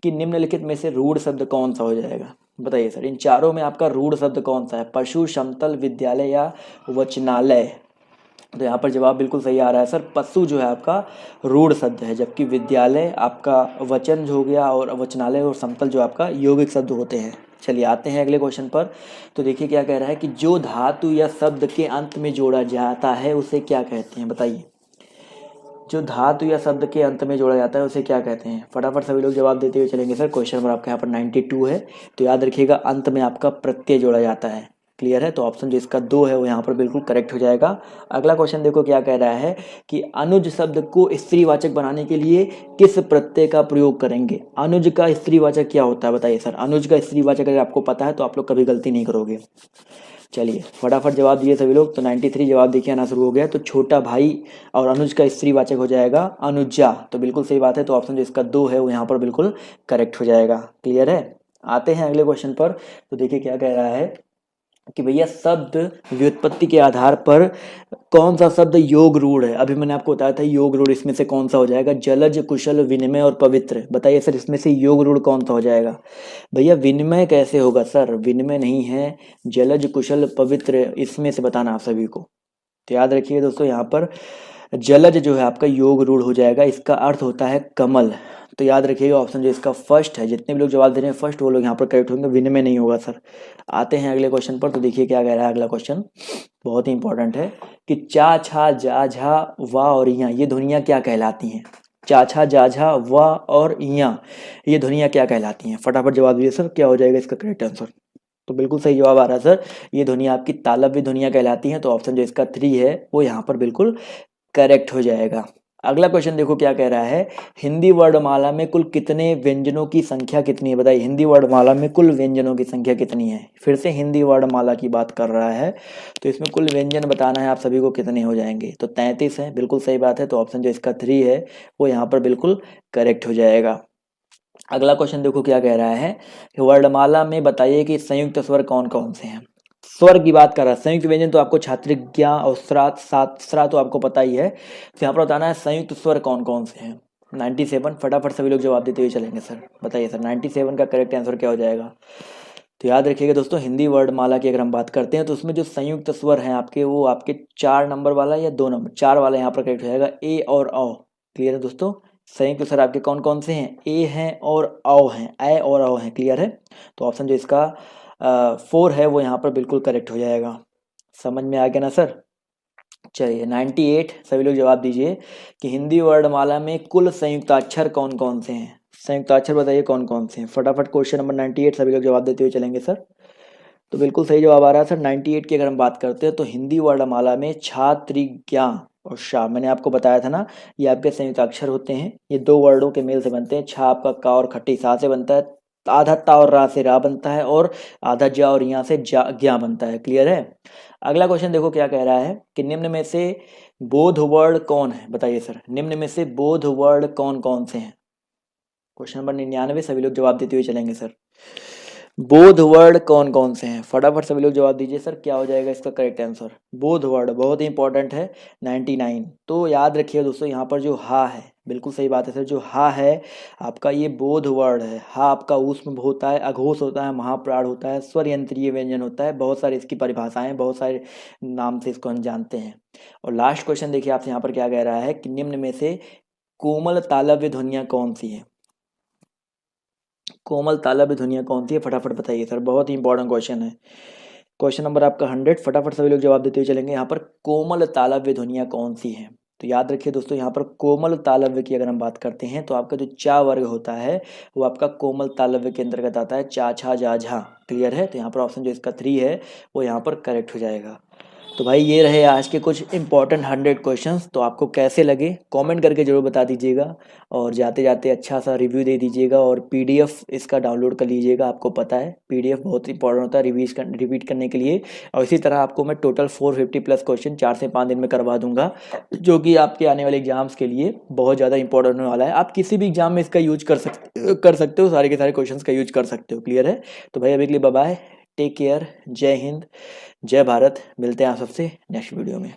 कि निम्नलिखित में से रूढ़ शब्द कौन सा हो जाएगा। बताइए सर, इन चारों में आपका रूढ़ शब्द कौन सा है? पशु, समतल, विद्यालय या वचनालय? तो यहाँ पर जवाब बिल्कुल सही आ रहा है सर। पशु जो है आपका रूढ़ शब्द है, जबकि विद्यालय आपका वचन हो गया और वचनालय और समतल जो आपका यौगिक शब्द होते हैं। चलिए आते हैं अगले क्वेश्चन पर। तो देखिए क्या कह रहा है कि जो धातु या शब्द के अंत में जोड़ा जाता है उसे क्या कहते हैं। बताइए, जो धातु या शब्द के अंत में जोड़ा जाता है उसे क्या कहते हैं? फटाफट सभी लोग जवाब देते हुए चलेंगे सर। क्वेश्चन नंबर आपका यहाँ पर 92 है, तो याद रखिएगा अंत में आपका प्रत्यय जोड़ा जाता है। क्लियर है? तो ऑप्शन जो इसका 2 है वो यहाँ पर बिल्कुल करेक्ट हो जाएगा। अगला क्वेश्चन देखो क्या कह रहा है कि अनुज शब्द को स्त्रीवाचक बनाने के लिए किस प्रत्यय का प्रयोग करेंगे? अनुज का स्त्रीवाचक क्या होता है बताइए सर। अनुज का स्त्रीवाचक अगर आपको पता है तो आप लोग कभी गलती नहीं करोगे। चलिए फटाफट जवाब दिए सभी लोग। तो 93 जवाब देखिए आना शुरू हो गया। तो छोटा भाई और अनुज का स्त्रीवाचक हो जाएगा अनुजा। तो बिल्कुल सही बात है। तो ऑप्शन जो इसका 2 है वो यहाँ पर बिल्कुल करेक्ट हो जाएगा। क्लियर है? आते हैं अगले क्वेश्चन पर। तो देखिए क्या कह रहा है कि भैया शब्द व्युत्पत्ति के आधार पर कौन सा शब्द योग रूढ़ है? अभी मैंने आपको बताया था योग रूढ़, इसमें से कौन सा हो जाएगा? जलज, कुशल, विनिमय और पवित्र। बताइए सर इसमें से योग रूढ़ कौन सा हो जाएगा? भैया विनिमय कैसे होगा सर? विनिमय नहीं है। जलज, कुशल, पवित्र, इसमें से बताना आप सभी को। तो याद रखिए दोस्तों यहाँ पर जलज जो है आपका योग रूढ़ हो जाएगा। इसका अर्थ होता है कमल। तो याद रखिएगा ऑप्शन जो इसका फर्स्ट है, जितने भी लोग जवाब दे रहे हैं फर्स्ट वो लोग यहाँ पर करेक्ट होंगे। विनिमय नहीं होगा सर। आते हैं अगले क्वेश्चन पर। तो देखिए क्या कह रहा है अगला क्वेश्चन, बहुत ही इंपॉर्टेंट है कि चा, छा, जा, झा, वाह और यहाँ ये ध्वनियाँ क्या कहलाती हैं? चा, छा, जा, झा, वाह और यहाँ ये ध्वनियाँ क्या कहलाती हैं? फटाफट जवाब दीजिए सर, क्या हो जाएगा इसका करेक्ट आंसर? तो बिल्कुल सही जवाब आ रहा है सर। ये ध्वनियाँ आपकी तालव्य ध्वनियाँ कहलाती हैं। तो ऑप्शन जो इसका 3 है वो यहाँ पर बिल्कुल करेक्ट हो जाएगा। अगला क्वेश्चन देखो क्या कह रहा है, हिंदी वर्णमाला में कुल कितने व्यंजनों की संख्या कितनी है? बताइए हिंदी वर्णमाला में कुल व्यंजनों की संख्या कितनी है? फिर से हिंदी वर्णमाला की बात कर रहा है, तो इसमें कुल व्यंजन बताना है आप सभी को कितने हो जाएंगे। तो 33 है, बिल्कुल सही बात है। तो ऑप्शन जो इसका 3 है वो यहाँ पर बिल्कुल करेक्ट हो जाएगा। अगला क्वेश्चन देखो क्या कह रहा है, वर्णमाला में बताइए कि संयुक्त स्वर कौन कौन से हैं? स्वर की बात कर रहा है। संयुक्त व्यंजन तो आपको छात्रिज्ञा और सात्स्रा तो आपको पता ही है। तो यहाँ पर बताना है संयुक्त स्वर कौन कौन से हैं। 97। फटाफट सभी लोग जवाब देते हुए चलेंगे सर। बताइए सर 97 का करेक्ट आंसर क्या हो जाएगा? तो याद रखिएगा दोस्तों हिंदी वर्णमाला की अगर हम बात करते हैं तो उसमें जो संयुक्त स्वर हैं आपके वो आपके 4 नंबर वाला या 2 नंबर 4 वाला यहाँ पर करेक्ट हो जाएगा, ए और औ। क्लियर है दोस्तों? संयुक्त स्वर आपके कौन कौन से हैं? ए हैं और औ हैं, ए और औ हैं। क्लियर है? तो ऑप्शन जो इसका 4 है वो यहाँ पर बिल्कुल करेक्ट हो जाएगा। समझ में आ गया ना सर? चलिए 98 सभी लोग जवाब दीजिए कि हिंदी वर्णमाला में कुल संयुक्ताक्षर कौन कौन से हैं? संयुक्ताक्षर बताइए कौन कौन से हैं। फटाफट क्वेश्चन नंबर 98 सभी लोग जवाब देते हुए चलेंगे सर। तो बिल्कुल सही जवाब आ रहा है सर। 98 की अगर हम बात करते हैं तो हिंदी वर्णमाला में छा, त्रिज्ञा और शा, मैंने आपको बताया था ना, ये आपके संयुक्ताक्षर होते हैं। ये 2 वर्डों के मेल से बनते हैं। छा आपका का और खट्टी सा से बनता है, आधा ता और रा से रा बनता है, और आधा जा और यहाँ से जा ज्ञा बनता है। क्लियर है? अगला क्वेश्चन देखो क्या कह रहा है कि निम्न में से बोध वर्ण कौन है? बताइए सर निम्न में से बोध वर्ण कौन कौन से हैं? क्वेश्चन नंबर 99 सभी लोग जवाब देते हुए चलेंगे सर। बोध वर्ण कौन कौन से हैं? फटाफट सभी लोग जवाब दीजिए सर, क्या हो जाएगा इसका करेक्ट आंसर? बोध वर्ण बहुत ही इंपॉर्टेंट है। 99। तो याद रखिए दोस्तों यहाँ पर जो हा है, बिल्कुल सही बात है सर, जो हा है आपका ये बोध वर्ण है। हा आपका ऊष्म होता है, अघोष होता है, महाप्राण होता है, स्वर यंत्रीय व्यंजन होता है। बहुत सारी इसकी परिभाषाएं, बहुत सारे नाम से इसको हम जानते हैं। और लास्ट क्वेश्चन देखिए आपसे यहाँ पर क्या कह रहा है कि निम्न में से कोमल तालव्य ध्वनियाँ कौन सी हैं? कोमल तालव्य ध्वनियाँ कौन सी है? फटाफट बताइए सर, बहुत ही इंपॉर्टेंट क्वेश्चन है। क्वेश्चन नंबर आपका 100। फटाफट सभी लोग जवाब देते हुए चलेंगे। यहाँ पर कोमल तालव्य ध्वनियाँ कौन सी हैं? तो याद रखिए दोस्तों यहाँ पर कोमल तालव्य की अगर हम बात करते हैं तो आपका जो चा वर्ग होता है वो आपका कोमल तालव्य के अंतर्गत आता है। चा, छा, जा, झा। क्लियर है? तो यहाँ पर ऑप्शन जो इसका 3 है वो यहाँ पर करेक्ट हो जाएगा। तो भाई ये रहे आज के कुछ इंपॉर्टेंट 100 क्वेश्चंस। तो आपको कैसे लगे कमेंट करके जरूर बता दीजिएगा, और जाते जाते अच्छा सा रिव्यू दे दीजिएगा, और पीडीएफ इसका डाउनलोड कर लीजिएगा। आपको पता है पीडीएफ बहुत इंपॉर्टेंट होता है रिपीट करने के लिए। और इसी तरह आपको मैं टोटल 450 प्लस क्वेश्चन 4 से 5 दिन में करवा दूंगा, जो कि आपके आने वाले एग्जाम्स के लिए बहुत ज़्यादा इंपॉर्टेंट होने वाला है। आप किसी भी एग्जाम में इसका यूज कर सकते हो, सारे के सारे क्वेश्चन का यूज कर सकते हो। क्लियर है? तो भाई अभी के लिए बाय बाय, टेक केयर, जय हिंद, जय भारत। मिलते हैं आप सबसे नेक्स्ट वीडियो में।